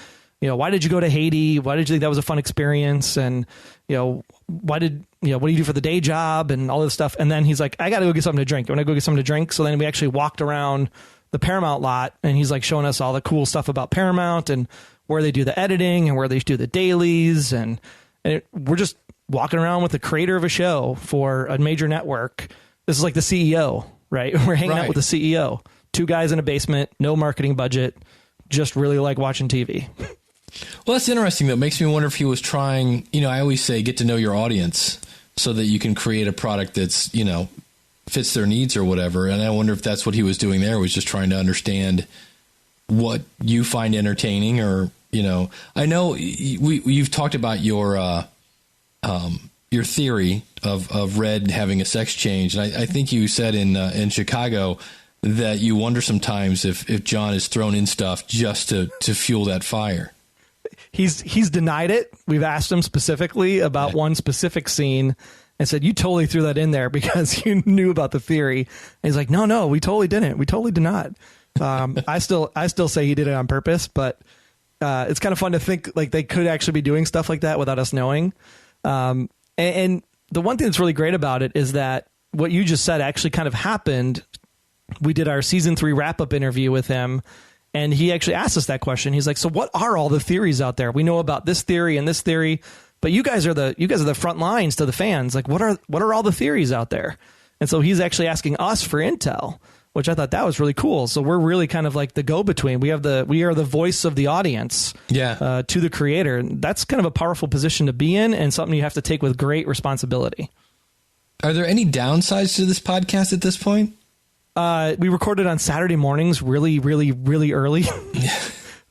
why did you go to Haiti? Why did you think that was a fun experience? And, what do you do for the day job and all this stuff? And then he's like, I got to go get something to drink. You want to go get something to drink? So then we actually walked around the Paramount lot and he's like showing us all the cool stuff about Paramount and where they do the editing and where they do the dailies. And we're just walking around with the creator of a show for a major network. This is like the CEO, right? We're hanging out with the CEO, 2 guys in a basement, no marketing budget, just really like watching TV. Well, that's interesting, though. It makes me wonder if he was trying, I always say get to know your audience so that you can create a product that's, fits their needs or whatever. And I wonder if that's what he was doing there, was just trying to understand what you find entertaining or, I know you've talked about your theory of Red having a sex change. And I think you said in Chicago that you wonder sometimes if John is thrown in stuff just to fuel that fire. He's denied it. We've asked him specifically about one specific scene and said, you totally threw that in there because you knew about the theory. And he's like, no, we totally didn't. We totally did not. I still say he did it on purpose, but it's kind of fun to think like they could actually be doing stuff like that without us knowing. And the one thing that's really great about it is that what you just said actually kind of happened. We did our season 3 wrap-up interview with him, and he actually asked us that question. He's like, so what are all the theories out there? We know about this theory and this theory, but you guys are the front lines to the fans. Like, what are all the theories out there? And so he's actually asking us for intel, which I thought that was really cool. So we're really kind of like the go-between. We are the voice of the audience to the creator. That's kind of a powerful position to be in, and something you have to take with great responsibility. Are there any downsides to this podcast at this point? We recorded on Saturday mornings really, really, really early.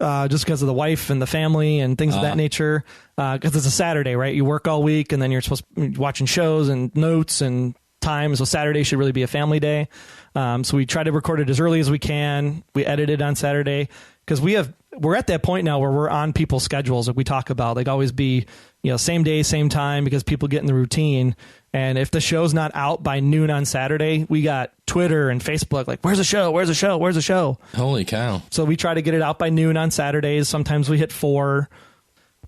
Just because of the wife and the family and things of that nature. Because it's a Saturday, right? You work all week, and then you're supposed to be watching shows and notes and time. So Saturday should really be a family day. So we try to record it as early as we can. We edit it on Saturday because we're at that point now where we're on people's schedules. Like we talk about, like always be, same day, same time, because people get in the routine. And if the show's not out by noon on Saturday, we got Twitter and Facebook like, where's the show? Where's the show? Where's the show? Holy cow. So we try to get it out by noon on Saturdays. Sometimes we hit 4.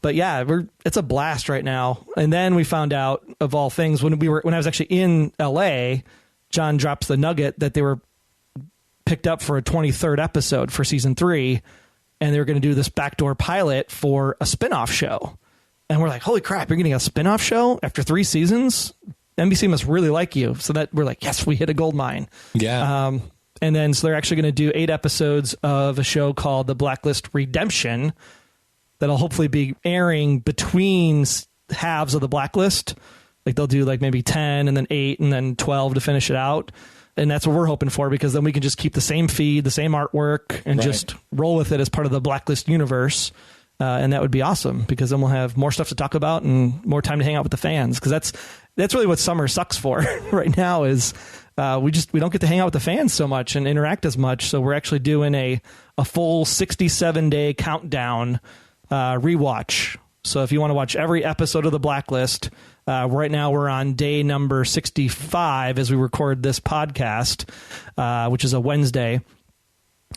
But yeah, it's a blast right now. And then we found out, of all things, when I was actually in LA, John drops the nugget that they were picked up for a 23rd episode for season 3, and they were going to do this backdoor pilot for a spinoff show. And we're like, holy crap, you're getting a spinoff show after 3 seasons? NBC must really like you. So that we're like, yes, we hit a gold mine. Yeah. And then so they're actually going to do 8 episodes of a show called The Blacklist Redemption that'll hopefully be airing between halves of The Blacklist. Like they'll do like maybe 10 and then 8 and then 12 to finish it out. And that's what we're hoping for, because then we can just keep the same feed, the same artwork, and just roll with it as part of the Blacklist universe. And that would be awesome, because then we'll have more stuff to talk about and more time to hang out with the fans. Because that's really what summer sucks for right now is we don't get to hang out with the fans so much and interact as much. So we're actually doing a full 67-day countdown rewatch. So if you want to watch every episode of The Blacklist, right now we're on day number 65 as we record this podcast, which is a Wednesday.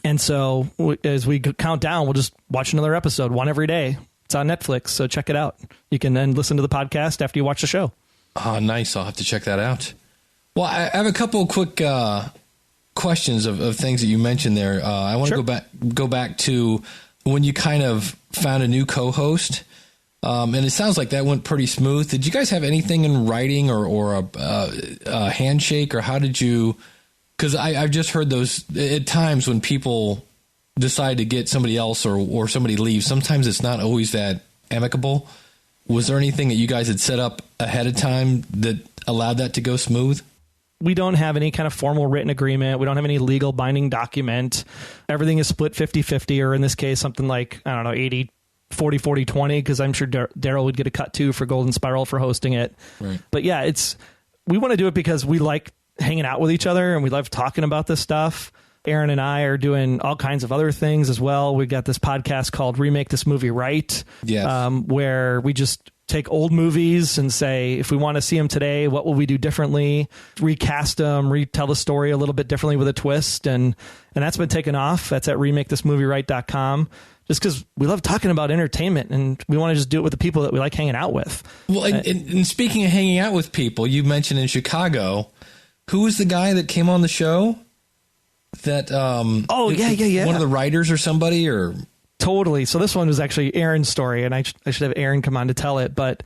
And so as we count down, we'll just watch another episode, one every day. It's on Netflix, so check it out. You can then listen to the podcast after you watch the show. Oh, nice. I'll have to check that out. Well, I have a couple of quick questions of things that you mentioned there. I want to go back to when you kind of found a new co-host. And it sounds like that went pretty smooth. Did you guys have anything in writing or a handshake, or how did you... Because I've just heard those at times when people decide to get somebody else or somebody leaves, sometimes it's not always that amicable. Was there anything that you guys had set up ahead of time that allowed that to go smooth? We don't have any kind of formal written agreement. We don't have any legal binding document. Everything is split 50-50, or in this case, something like, 80, 40, 40, 20, because I'm sure Daryl would get a cut too for Golden Spiral for hosting it. Right. But yeah, we want to do it because we like hanging out with each other and we love talking about this stuff. Aaron and I are doing all kinds of other things as well. We've got this podcast called Remake This Movie Right, where we just take old movies and say, if we want to see them today, what will we do differently? Recast them, retell the story a little bit differently with a twist. And that's been taken off. That's at remakethismovieright.com. Just because we love talking about entertainment and we want to just do it with the people that we like hanging out with. Well, and speaking of hanging out with people, you mentioned in Chicago, who was the guy that came on the show? That one of the writers or somebody, or totally. So this one was actually Aaron's story, and I should have Aaron come on to tell it. But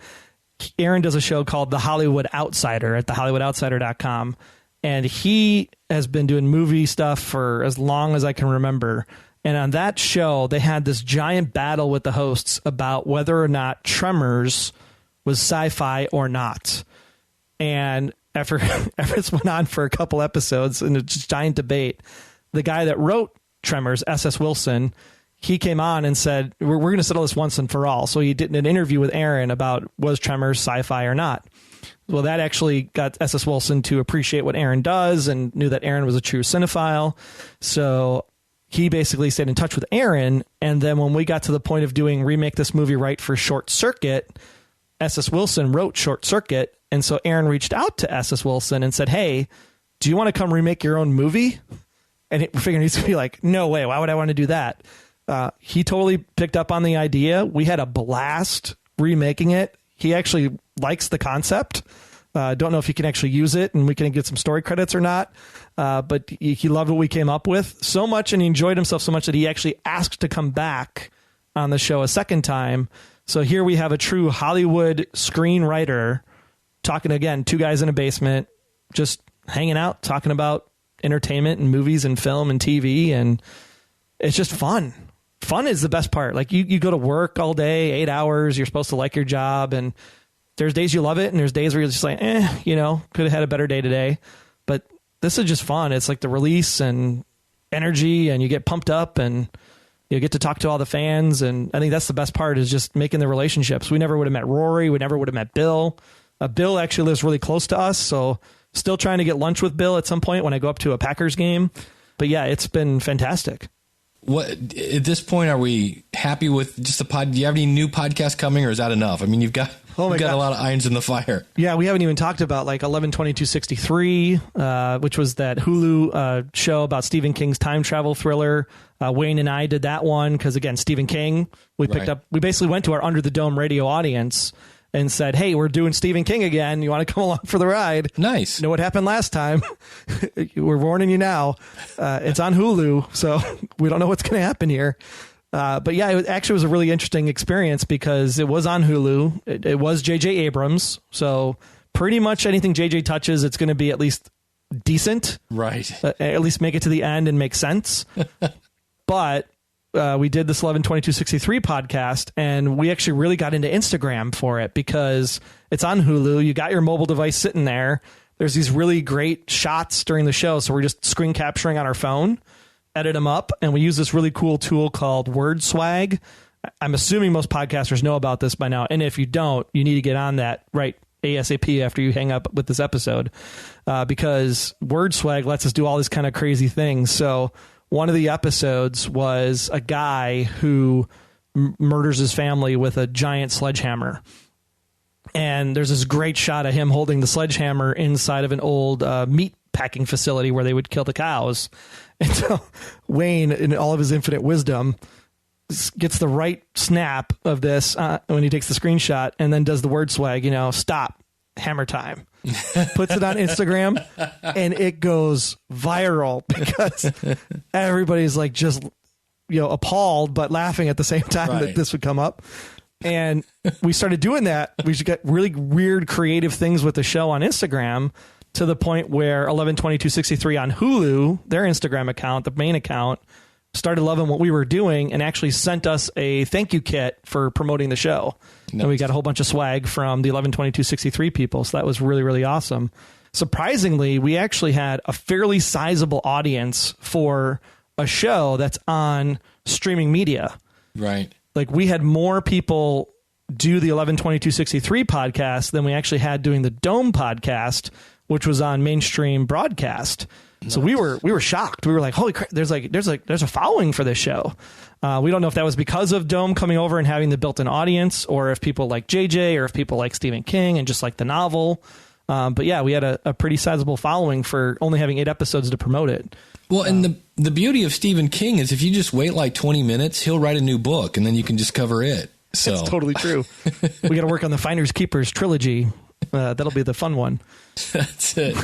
Aaron does a show called The Hollywood Outsider at thehollywoodoutsider.com, and he has been doing movie stuff for as long as I can remember. And on that show, they had this giant battle with the hosts about whether or not Tremors was sci-fi or not. And after this went on for a couple episodes and it's a giant debate, the guy that wrote Tremors, S.S. Wilson, he came on and said, we're going to settle this once and for all. So he did an interview with Aaron about was Tremors sci-fi or not. Well, that actually got S.S. Wilson to appreciate what Aaron does and knew that Aaron was a true cinephile. So he basically stayed in touch with Aaron. And then when we got to the point of doing Remake This Movie Right for Short Circuit, S.S. Wilson wrote Short Circuit. And so Aaron reached out to S.S. Wilson and said, hey, do you want to come remake your own movie? And we figured he's going to be like, no way. Why would I want to do that? He totally picked up on the idea. We had a blast remaking it. He actually likes the concept. Don't know if he can actually use it and we can get some story credits or not. But he loved what we came up with so much, and he enjoyed himself so much that he actually asked to come back on the show a second time. So here we have a true Hollywood screenwriter talking, again, 2 guys in a basement, just hanging out, talking about entertainment and movies and film and TV, and it's just fun. Fun is the best part. Like you go to work all day, 8 hours, you're supposed to like your job, and there's days you love it and there's days where you're just like, could have had a better day today. But this is just fun. It's like the release and energy, and you get pumped up and you get to talk to all the fans. And I think that's the best part, is just making the relationships. We never would have met Rory. We never would have met Bill. Bill actually lives really close to us, so still trying to get lunch with Bill at some point when I go up to a Packers game. But yeah, it's been fantastic. What at this point, are we happy with just the pod? Do you have any new podcasts coming, or is that enough? I mean, you've got a lot of irons in the fire. Yeah, we haven't even talked about like 11/22/63, which was that Hulu show about Stephen King's time travel thriller. Wayne and I did that one because, again, Stephen King. We basically went to our Under the Dome radio audience and said, hey, we're doing Stephen King again. You want to come along for the ride? Nice. You know what happened last time? We're warning you now. It's on Hulu, so we don't know what's going to happen here. But yeah, it actually was a really interesting experience because it was on Hulu. It was J.J. Abrams. So pretty much anything J.J. touches, it's going to be at least decent. Right. At least make it to the end and make sense. But we did this 11/22/63 podcast, and we actually really got into Instagram for it because it's on Hulu. You got your mobile device sitting there. There's these really great shots during the show. So we're just screen capturing on our phone, edit them up, and we use this really cool tool called Shwag. I'm assuming most podcasters know about this by now. And if you don't, you need to get on that right ASAP after you hang up with this episode, because Shwag lets us do all these kind of crazy things. So one of the episodes was a guy who murders his family with a giant sledgehammer. And there's this great shot of him holding the sledgehammer inside of an old meat packing facility where they would kill the cows. And so Wayne, in all of his infinite wisdom, gets the right snap of this when he takes the screenshot, and then does the Shwag, stop, hammer time. Puts it on Instagram, and it goes viral because everybody's like just appalled but laughing at the same time that this would come up. And we started doing that. We should get really weird creative things with the show on Instagram, to the point where 11/22/63 on Hulu, their Instagram account, the main account, started loving what we were doing and actually sent us a thank you kit for promoting the show. Nice. And we got a whole bunch of swag from the 11/22/63 people. So that was really, really awesome. Surprisingly, we actually had a fairly sizable audience for a show that's on streaming media. Right. Like, we had more people do the 11/22/63 podcast than we actually had doing the Dome podcast, which was on mainstream broadcast. Nice. So we were shocked. We were like, holy crap, there's a following for this show. We don't know if that was because of Dome coming over and having the built-in audience, or if people like JJ, or if people like Stephen King and just like the novel. But yeah, we had a pretty sizable following for only having 8 episodes to promote it. Well, and the beauty of Stephen King is if you just wait like 20 minutes, he'll write a new book, and then you can just cover it. So it's totally true. We got to work on the Finders Keepers trilogy. That'll be the fun one. That's it.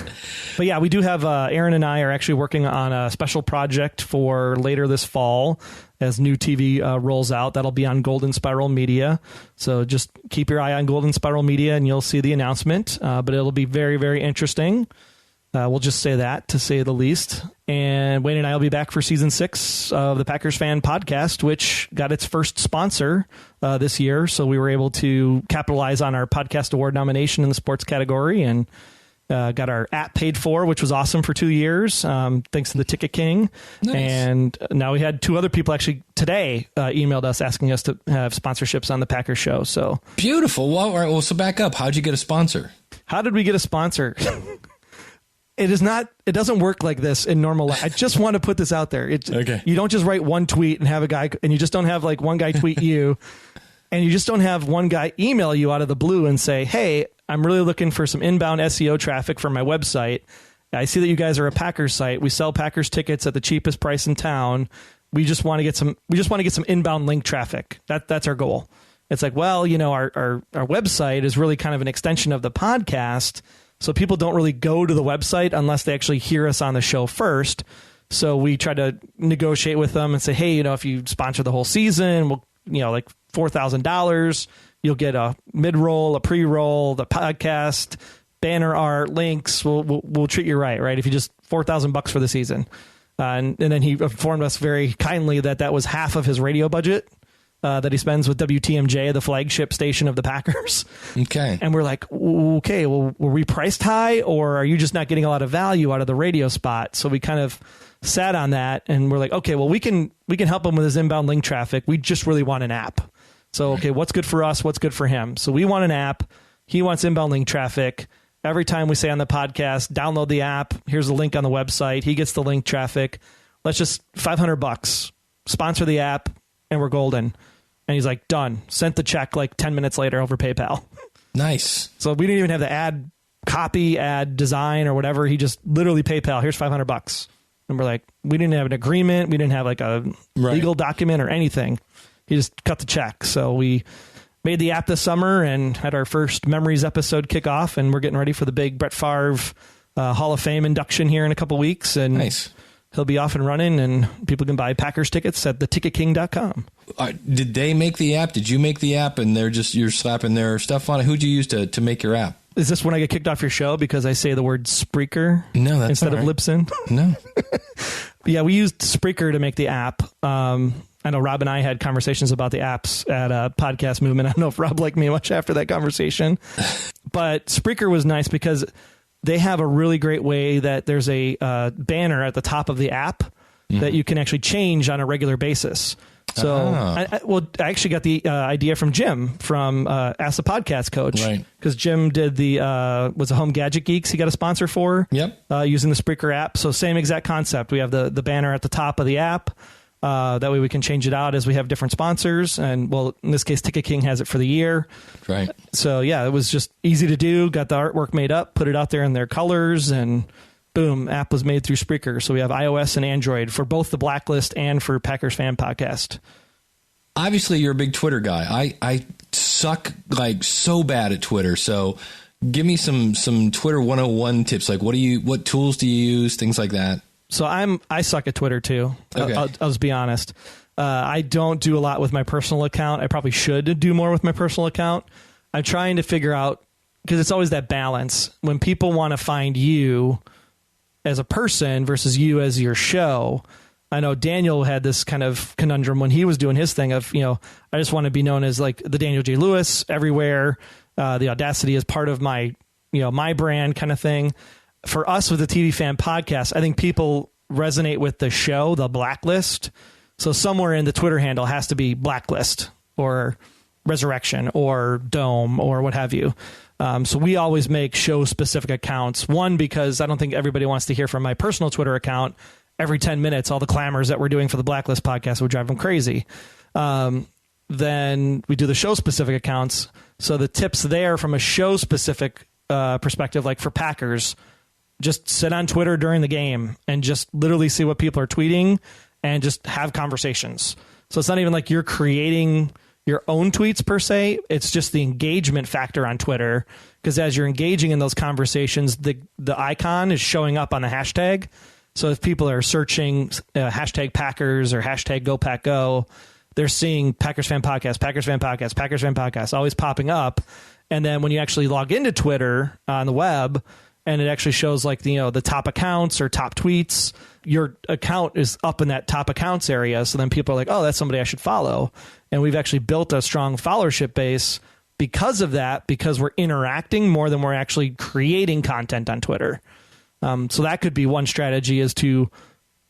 But yeah, we do have Aaron and I are actually working on a special project for later this fall as new TV rolls out. That'll be on Golden Spiral Media. So just keep your eye on Golden Spiral Media and you'll see the announcement. But it'll be very, very interesting. We'll just say that, to say the least. And Wayne and I will be back for season 6 of the Packers Fan Podcast, which got its first sponsor this year. So we were able to capitalize on our podcast award nomination in the sports category, and got our app paid for, which was awesome for 2 years, thanks to the Ticket King. Nice. And now we had 2 other people actually today emailed us asking us to have sponsorships on the Packers show. So beautiful. Well, all right. Well, so back up. How'd you get a sponsor? How did we get a sponsor? It doesn't work like this in normal life. I just want to put this out there. Okay. You don't just write one tweet and have a guy, and you just don't have like one guy tweet you, and you just don't have one guy email you out of the blue and say, hey, I'm really looking for some inbound SEO traffic for my website. I see that you guys are a Packers site. We sell Packers tickets at the cheapest price in town. We just want to get some inbound link traffic. That's our goal. It's like, well, our website is really kind of an extension of the podcast. So people don't really go to the website unless they actually hear us on the show first. So we try to negotiate with them and say, hey, if you sponsor the whole season, we'll, like $4,000, you'll get a mid-roll, a pre-roll, the podcast, banner art, links. We'll treat you right? If you just $4,000 for the season. And then he informed us very kindly that was half of his radio budget that he spends with WTMJ, the flagship station of the Packers. Okay. And we're like, okay, well, were we priced high, or are you just not getting a lot of value out of the radio spot? So we kind of sat on that, and we're like, okay, well, we can help him with his inbound link traffic. We just really want an app. So, okay, what's good for us? What's good for him? So we want an app. He wants inbound link traffic. Every time we say on the podcast, download the app. Here's the link on the website. He gets the link traffic. Let's just $500, sponsor the app, and we're golden. And he's like, done. Sent the check like 10 minutes later over PayPal. Nice. So we didn't even have the ad copy, ad design, or whatever. He just literally PayPal. Here's $500. And we're like, we didn't have an agreement. We didn't have like a legal document or anything. He just cut the check. So we made the app this summer and had our first Memories episode kick off. And we're getting ready for the big Brett Favre Hall of Fame induction here in a couple weeks. And nice. He'll be off and running, and people can buy Packers tickets at theticketking.com. Did they make the app? Did you make the app, and you're slapping their stuff on it? Who'd you use to make your app? Is this when I get kicked off your show because I say the word Spreaker instead of Libsyn? No. Yeah, we used Spreaker to make the app. I know Rob and I had conversations about the apps at Podcast Movement. I don't know if Rob liked me much after that conversation. But Spreaker was nice because they have a really great way that there's a banner at the top of the app that you can actually change on a regular basis. So, I actually got the idea from Jim from Ask the Podcast Coach, right? Because Jim did was a Home Gadget Geeks he got a sponsor for, using the Spreaker app. So same exact concept. We have the banner at the top of the app. That way we can change it out as we have different sponsors. And, well, in this case, Ticket King has it for the year. Right. So, yeah, it was just easy to do. Got the artwork made up, put it out there in their colors, and boom, app was made through Spreaker. So we have iOS and Android for both the Blacklist and for Packers Fan Podcast. Obviously, you're a big Twitter guy. I suck like so bad at Twitter. So give me some Twitter 101 tips. Like what tools do you use? Things like that. So I suck at Twitter too. Okay. I'll just be honest. I don't do a lot with my personal account. I probably should do more with my personal account. I'm trying to figure out, because it's always that balance when people want to find you as a person versus you as your show. I know Daniel had this kind of conundrum when he was doing his thing of, I just want to be known as like the Daniel J. Lewis everywhere. The Audacity is part of my, my brand kind of thing. For us with the TV Fan Podcast, I think people resonate with the show, the Blacklist. So somewhere in the Twitter handle has to be Blacklist or Resurrection or Dome or what have you. So we always make show-specific accounts. One, because I don't think everybody wants to hear from my personal Twitter account every 10 minutes, all the clamors that we're doing for the Blacklist podcast would drive them crazy. Then we do the show-specific accounts. So the tips there from a show-specific perspective, like for Packers, just sit on Twitter during the game and just literally see what people are tweeting and just have conversations. So it's not even like you're creating your own tweets per se. It's just the engagement factor on Twitter, because as you're engaging in those conversations, the icon is showing up on the hashtag. So if people are searching hashtag Packers or hashtag GoPackGo, they're seeing Packers Fan Podcast, Packers Fan Podcast, Packers Fan Podcast always popping up. And then when you actually log into Twitter on the web, and it actually shows like the top accounts or top tweets, your account is up in that top accounts area. So then people are like, oh, that's somebody I should follow. And we've actually built a strong followership base because of that, because we're interacting more than we're actually creating content on Twitter. So that could be one strategy, is to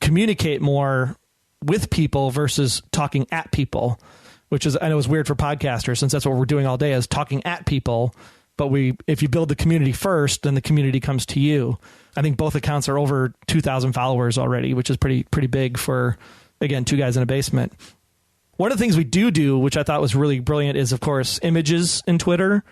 communicate more with people versus talking at people, which is, I know, is weird for podcasters, since that's what we're doing all day, is talking at people. But if you build the community first, then the community comes to you. I think both accounts are over 2,000 followers already, which is pretty big for, again, two guys in a basement. One of the things we do, which I thought was really brilliant, is, of course, images in Twitter,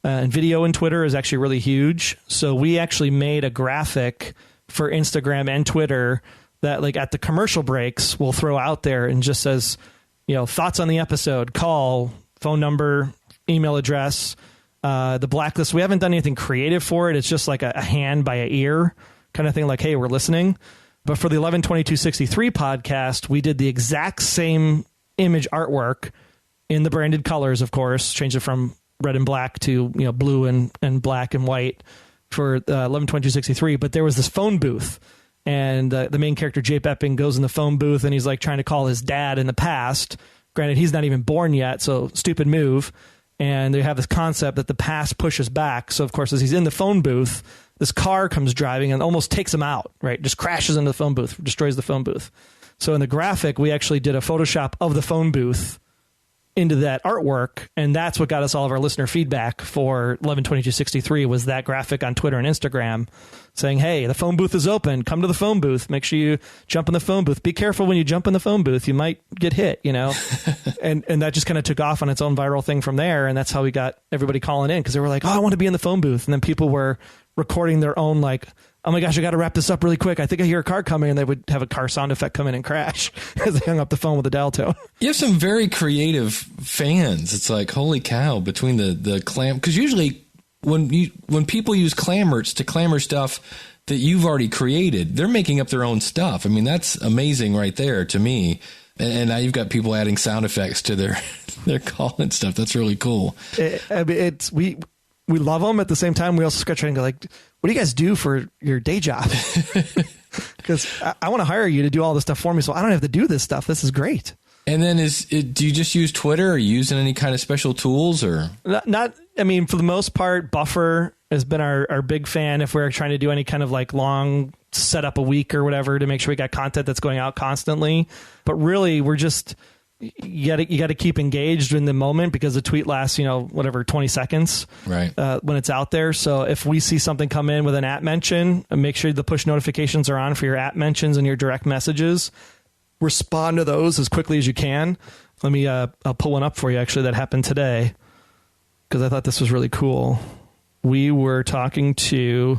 and video in Twitter is actually really huge. So we actually made a graphic for Instagram and Twitter that, like, at the commercial breaks, we'll throw out there and just says, thoughts on the episode, call, phone number, email address. The Blacklist, we haven't done anything creative for it. It's just like a hand by an ear kind of thing, like, hey, we're listening. But for the 11/22/63 podcast, we did the exact same image artwork in the branded colors, of course, changed it from red and black to blue and black and white for 11/22/63. But there was this phone booth, and the main character, Jape Epping, goes in the phone booth, and he's like trying to call his dad in the past. Granted, he's not even born yet, so stupid move. And they have this concept that the past pushes back. So, of course, as he's in the phone booth, this car comes driving and almost takes him out, right? Just crashes into the phone booth, destroys the phone booth. So in the graphic, we actually did a Photoshop of the phone booth into that artwork, and that's what got us all of our listener feedback for 11/22/63 was that graphic on Twitter and Instagram saying, hey, the phone booth is open. Come to the phone booth. Make sure you jump in the phone booth. Be careful when you jump in the phone booth. You might get hit, you know? and that just kind of took off on its own viral thing from there, and that's how we got everybody calling in because they were like, oh, I want to be in the phone booth. And then people were recording their own, like, oh my gosh, I got to wrap this up really quick. I think I hear a car coming, and they would have a car sound effect come in and crash as they hung up the phone with the dial tone. You have some very creative fans. It's like, holy cow, between the clam, because usually when people use Clamorts to clamor stuff that you've already created, they're making up their own stuff. I mean, that's amazing right there to me. And now you've got people adding sound effects to their call and stuff. That's really cool. We love them. At the same time, we also scratch and go like, what do you guys do for your day job? Because I want to hire you to do all this stuff for me, so I don't have to do this stuff. This is great. And then do you just use Twitter? Are you using any kind of special tools or not? I mean, for the most part, Buffer has been our big fan. If we're trying to do any kind of like long setup a week or whatever to make sure we got content that's going out constantly. But really, we're just you got to keep engaged in the moment because the tweet lasts 20 seconds right when it's out there. So if we see something come in with an at mention, make sure the push notifications are on for your at mentions and your direct messages. Respond to those as quickly as you can. Let me I'll pull one up for you actually that happened today because I thought this was really cool. We were talking to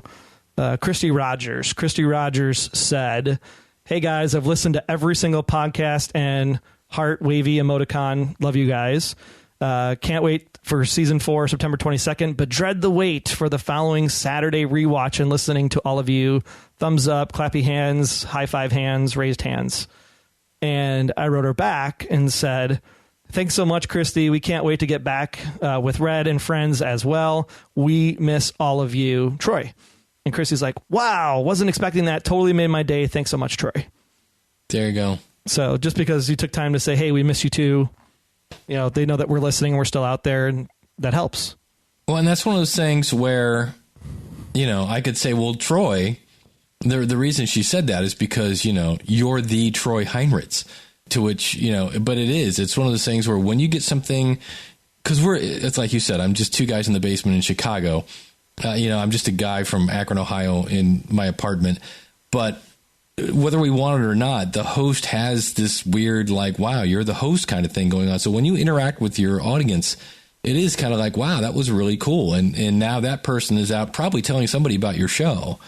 Christy Rogers. Christy Rogers said, hey guys, I've listened to every single podcast and heart wavy emoticon. Love you guys. Can't wait for season 4, September 22nd, but dread the wait for the following Saturday rewatch and listening to all of you. Thumbs up, clappy hands, high five hands, raised hands. And I wrote her back and said, thanks so much, Christy. We can't wait to get back with Red and friends as well. We miss all of you, Troy. And Christy's like, wow, wasn't expecting that. Totally made my day. Thanks so much, Troy. There you go. So just because you took time to say, hey, we miss you too, they know that we're listening, we're still out there, and that helps. Well, and that's one of those things where, I could say, well, Troy, the reason she said that is because, you're the Troy Heinritz, to which, but it's one of those things where when you get something, because it's like you said, I'm just two guys in the basement in Chicago. I'm just a guy from Akron, Ohio in my apartment, but whether we want it or not, the host has this weird, like, wow, you're the host kind of thing going on. So when you interact with your audience, it is kind of like, wow, that was really cool. And now that person is out probably telling somebody about your show.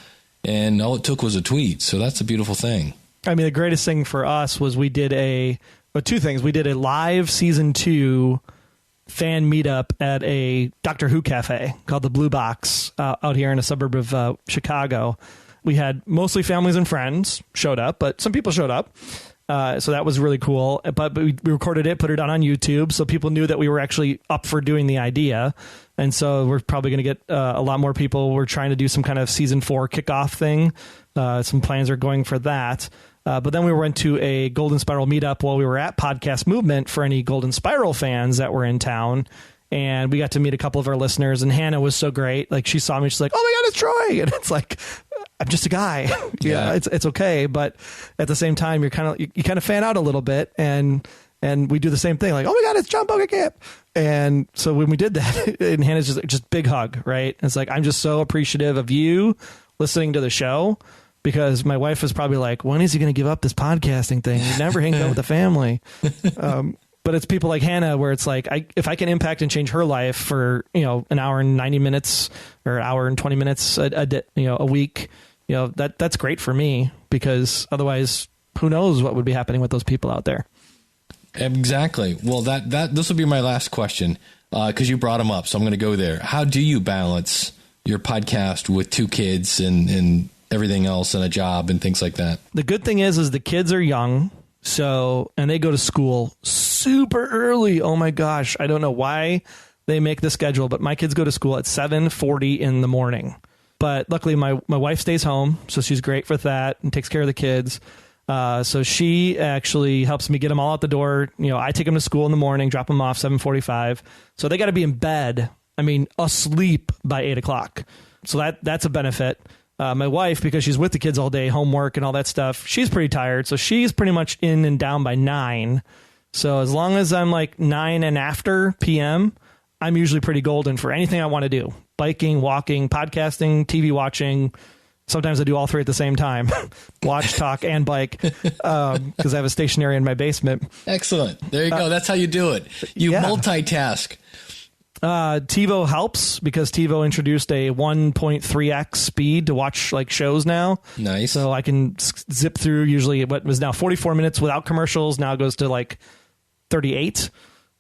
And all it took was a tweet. So that's a beautiful thing. I mean, the greatest thing for us was we did two things. We did a live season 2 fan meetup at a Doctor Who cafe called the Blue Box out here in a suburb of Chicago. We had mostly families and friends showed up, but some people showed up. So that was really cool. But we recorded it, put it on YouTube, so people knew that we were actually up for doing the idea. And so we're probably going to get a lot more people. We're trying to do some kind of season 4 kickoff thing. Some plans are going for that. But then we went to a Golden Spiral meetup while we were at Podcast Movement for any Golden Spiral fans that were in town. And we got to meet a couple of our listeners, and Hannah was so great. Like, she saw me, she's like, oh my God, it's Troy. And it's like, I'm just a guy. Yeah, it's okay. But at the same time, you kind of fan out a little bit, and we do the same thing. Like, oh my God, it's John Bogenkamp. And so when we did that, and Hannah's just big hug, right? And it's like, I'm just so appreciative of you listening to the show, because my wife was probably like, when is he going to give up this podcasting thing? He never hangs out with the family. But it's people like Hannah where it's like, if I can impact and change her life for, an hour and 90 minutes or an hour and 20 minutes a week, that's great for me, because otherwise who knows what would be happening with those people out there. Exactly. Well, this will be my last question, because you brought them up. So I'm going to go there. How do you balance your podcast with 2 kids and everything else and a job and things like that? The good thing is the kids are young. And they go to school super early. Oh my gosh. I don't know why they make the schedule, but my kids go to school at 7:40 in the morning. But luckily, my wife stays home, so she's great with that and takes care of the kids. So she actually helps me get them all out the door. I take them to school in the morning, drop them off 7:45. So they got to be in bed. Asleep by 8 o'clock. So that's a benefit. My wife, because she's with the kids all day, homework and all that stuff, she's pretty tired. So she's pretty much in and down by 9. So as long as I'm like 9 and after PM, I'm usually pretty golden for anything I want to do. Biking, walking, podcasting, TV watching. Sometimes I do all three at the same time. Watch, talk, and bike, because I have a stationary in my basement. Excellent. There you go. That's how you do it. You multitask. TiVo helps because TiVo introduced a 1.3x speed to watch like shows now. Nice. So I can zip through usually what was now 44 minutes without commercials. Now it goes to like 38.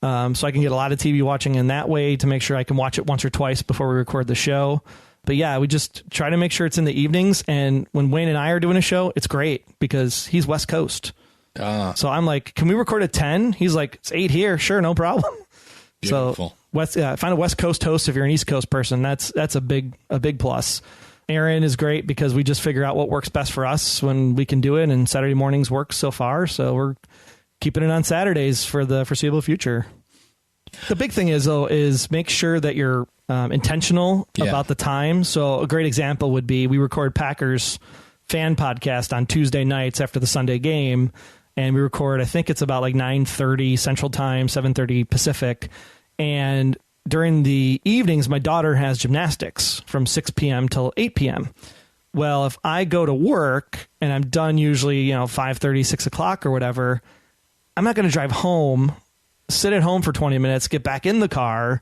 So I can get a lot of TV watching in that way to make sure I can watch it once or twice before we record the show. But yeah, we just try to make sure it's in the evenings. And when Wayne and I are doing a show, it's great because he's West Coast. So I'm like, can we record at 10? He's like, it's 8 here. Sure, no problem. Beautiful. So find a West Coast host if you're an East Coast person. That's a big plus. Aaron is great because we just figure out what works best for us when we can do it. And Saturday mornings work so far. So we're keeping it on Saturdays for the foreseeable future. The big thing is make sure that you're intentional about the time. So a great example would be we record Packers fan podcast on Tuesday nights after the Sunday game. And we record, I think it's about like 9:30 Central Time, 7:30 Pacific. And during the evenings, my daughter has gymnastics from 6 p.m. till 8 p.m. Well, if I go to work and I'm done usually, 5:30, 6 o'clock or whatever, I'm not going to drive home, sit at home for 20 minutes, get back in the car,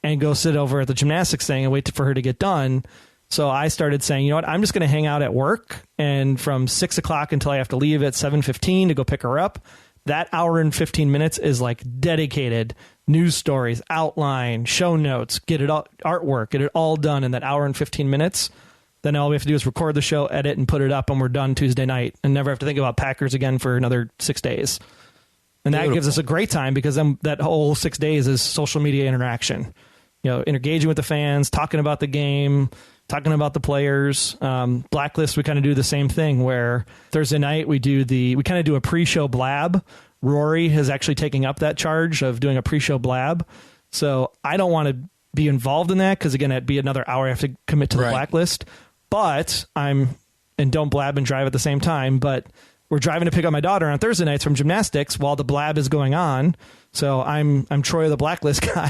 and go sit over at the gymnastics thing and wait for her to get done. So I started saying, you know what, I'm just going to hang out at work. And from 6 o'clock until I have to leave at 7:15 to go pick her up, that hour and 15 minutes is like dedicated news stories, outline, show notes, get it all, artwork, get it all done in that hour and 15 minutes. Then all we have to do is record the show, edit, and put it up, and we're done Tuesday night and never have to think about Packers again for another 6 days. And that gives us a great time because then that whole 6 days is social media interaction. Engaging with the fans, talking about the game, talking about the players. Blacklist, we kind of do the same thing where Thursday night we kind of do a pre-show blab. Rory is actually taking up that charge of doing a pre-show blab. So I don't want to be involved in that because, again, it'd be another hour I have to commit to the Blacklist. But don't blab and drive at the same time, but we're driving to pick up my daughter on Thursday nights from gymnastics while the blab is going on. So I'm Troy the Blacklist guy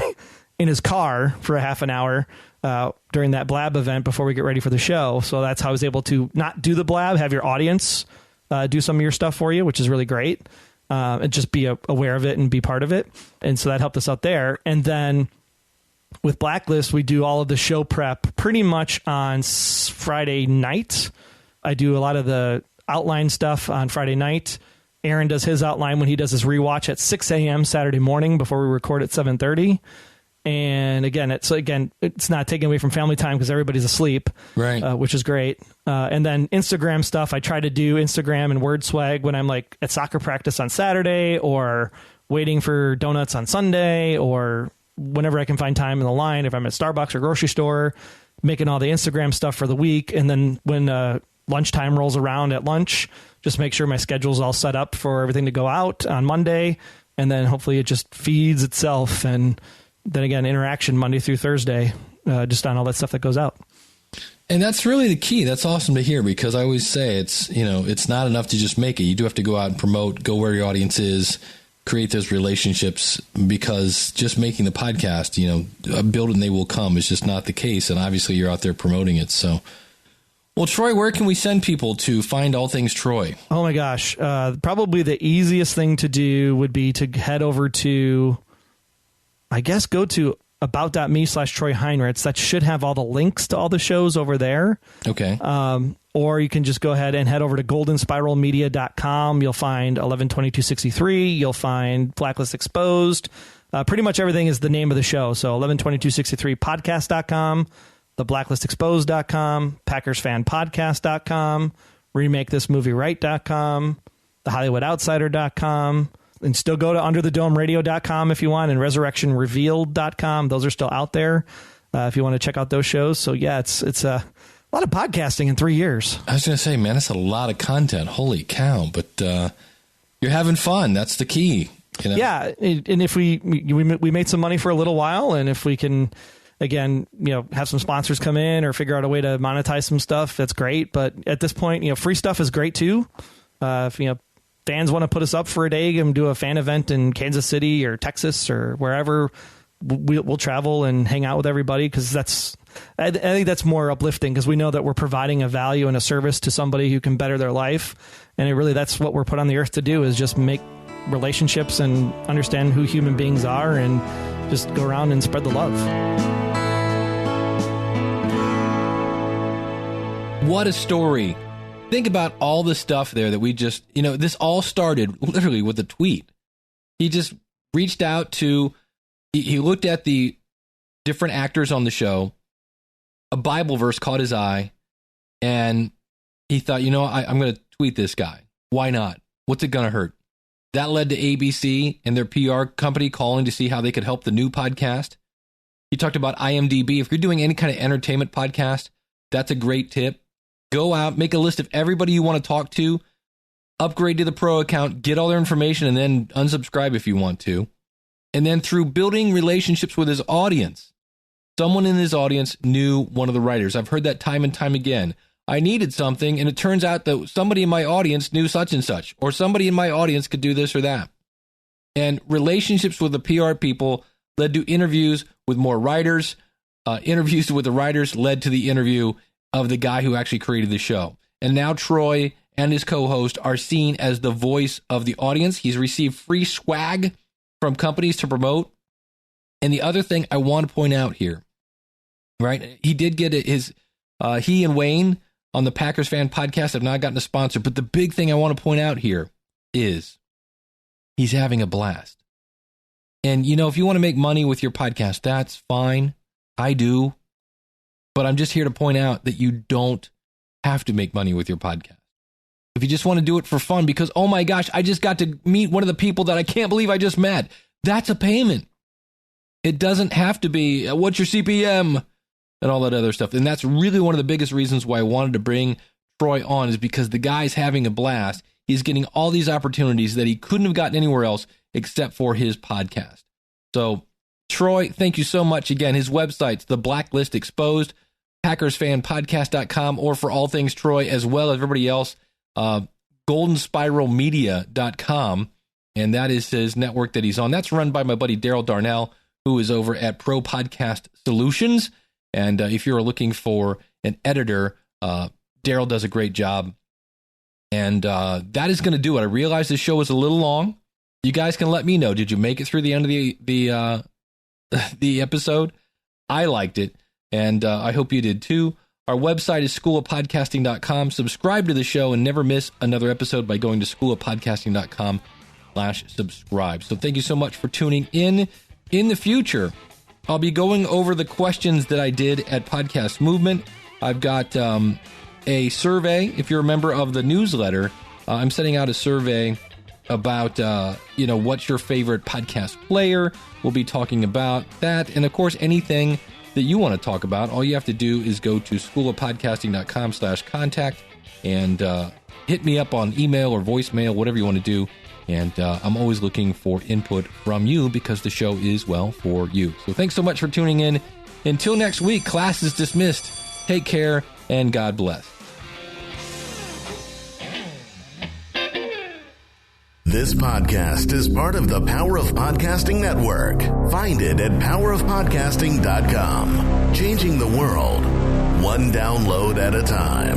in his car for a half an hour during that blab event before we get ready for the show. So that's how I was able to not do the blab, have your audience do some of your stuff for you, which is really great. And just be aware of it and be part of it. And so that helped us out there. And then with Blacklist, we do all of the show prep pretty much on Friday night. I do a lot of the outline stuff on Friday night. Aaron does his outline when he does his rewatch at 6 a.m. Saturday morning before we record at 7:30. And again, it's not taken away from family time because everybody's asleep, right? Which is great. And then Instagram stuff, I try to do Instagram and word swag when I'm like at soccer practice on Saturday or waiting for donuts on Sunday or whenever I can find time in the line. If I'm at Starbucks or grocery store, making all the Instagram stuff for the week. And then when lunchtime rolls around at lunch, just make sure my schedule's all set up for everything to go out on Monday. And then hopefully it just feeds itself. And then again, interaction Monday through Thursday, just on all that stuff that goes out. And that's really the key. That's awesome to hear because I always say it's not enough to just make it. You do have to go out and promote, go where your audience is, create those relationships because just making the podcast, build and they will come is just not the case. And obviously you're out there promoting it. So, well, Troy, where can we send people to find all things Troy? Oh my gosh. Probably the easiest thing to do would be to head over to, go to about.me/Troy Heinritz. That should have all the links to all the shows over there. Okay. Or you can just go ahead and head over to goldenspiralmedia.com. You'll find 112263. You'll find Blacklist Exposed. Pretty much everything is the name of the show. So 112263podcast.com, theblacklisexposed.com, packersfanpodcast.com, remakethismovieright.com, thehollywoodoutsider.com. And still go to underthedomeradio.com if you want, and resurrectionrevealed.com. Those are still out there if you want to check out those shows. So yeah, it's a A lot of podcasting in 3 years. I was going to say, man, that's a lot of content. Holy cow. But you're having fun. That's the key. You know? Yeah. And if we made some money for a little while, and if we can, again, have some sponsors come in or figure out a way to monetize some stuff, that's great. But at this point, free stuff is great too. If, fans want to put us up for a day and do a fan event in Kansas City or Texas or wherever, we'll travel and hang out with everybody, because I think that's more uplifting, because we know that we're providing a value and a service to somebody who can better their life. And that's what we're put on the earth to do, is just make relationships and understand who human beings are and just go around and spread the love. What a story. Think about all the stuff there that we just, this all started literally with a tweet. He just reached out to, he looked at the different actors on the show. A Bible verse caught his eye, and he thought, I'm going to tweet this guy. Why not? What's it going to hurt? That led to ABC and their PR company calling to see how they could help the new podcast. He talked about IMDB. If you're doing any kind of entertainment podcast, that's a great tip. Go out, make a list of everybody you want to talk to, upgrade to the pro account, get all their information, and then unsubscribe if you want to. And then through building relationships with his audience, someone in his audience knew one of the writers. I've heard that time and time again. I needed something, and it turns out that somebody in my audience knew such and such, or somebody in my audience could do this or that. And relationships with the PR people led to interviews with more writers. Interviews with the writers led to the interview of the guy who actually created the show. And now Troy and his co-host are seen as the voice of the audience. He's received free swag from companies to promote. And the other thing I want to point out here, right? He did get he and Wayne on the Packers Fan Podcast have not gotten a sponsor. But the big thing I want to point out here is he's having a blast. And, if you want to make money with your podcast, that's fine. I do. But I'm just here to point out that you don't have to make money with your podcast. If you just want to do it for fun because, oh my gosh, I just got to meet one of the people that I can't believe I just met, that's a payment. It doesn't have to be, what's your CPM and all that other stuff. And that's really one of the biggest reasons why I wanted to bring Troy on, is because the guy's having a blast. He's getting all these opportunities that he couldn't have gotten anywhere else except for his podcast. So, Troy, thank you so much. Again, his website's The Blacklist Exposed, PackersFanPodcast.com, or for all things Troy, as well as everybody else, GoldenSpiralMedia.com, and that is his network that he's on. That's run by my buddy Daryl Darnell, who is over at Pro Podcast Solutions. And if you're looking for an editor, Daryl does a great job. And that is going to do it. I realize this show is a little long. You guys can let me know. Did you make it through the end of the episode? I liked it. And I hope you did too. Our website is schoolofpodcasting.com. Subscribe to the show and never miss another episode by going to schoolofpodcasting.com/subscribe. So thank you so much for tuning in. In the future, I'll be going over the questions that I did at Podcast Movement. I've got a survey. If you're a member of the newsletter, I'm sending out a survey about, what's your favorite podcast player. We'll be talking about that. And of course, anything that you want to talk about, all you have to do is go to schoolofpodcasting.com/contact and hit me up on email or voicemail, whatever you want to do. And I'm always looking for input from you because the show is, well, for you. So thanks so much for tuning in. Until next week, class is dismissed. Take care and God bless. This podcast is part of the Power of Podcasting Network. Find it at powerofpodcasting.com. Changing the world, one download at a time.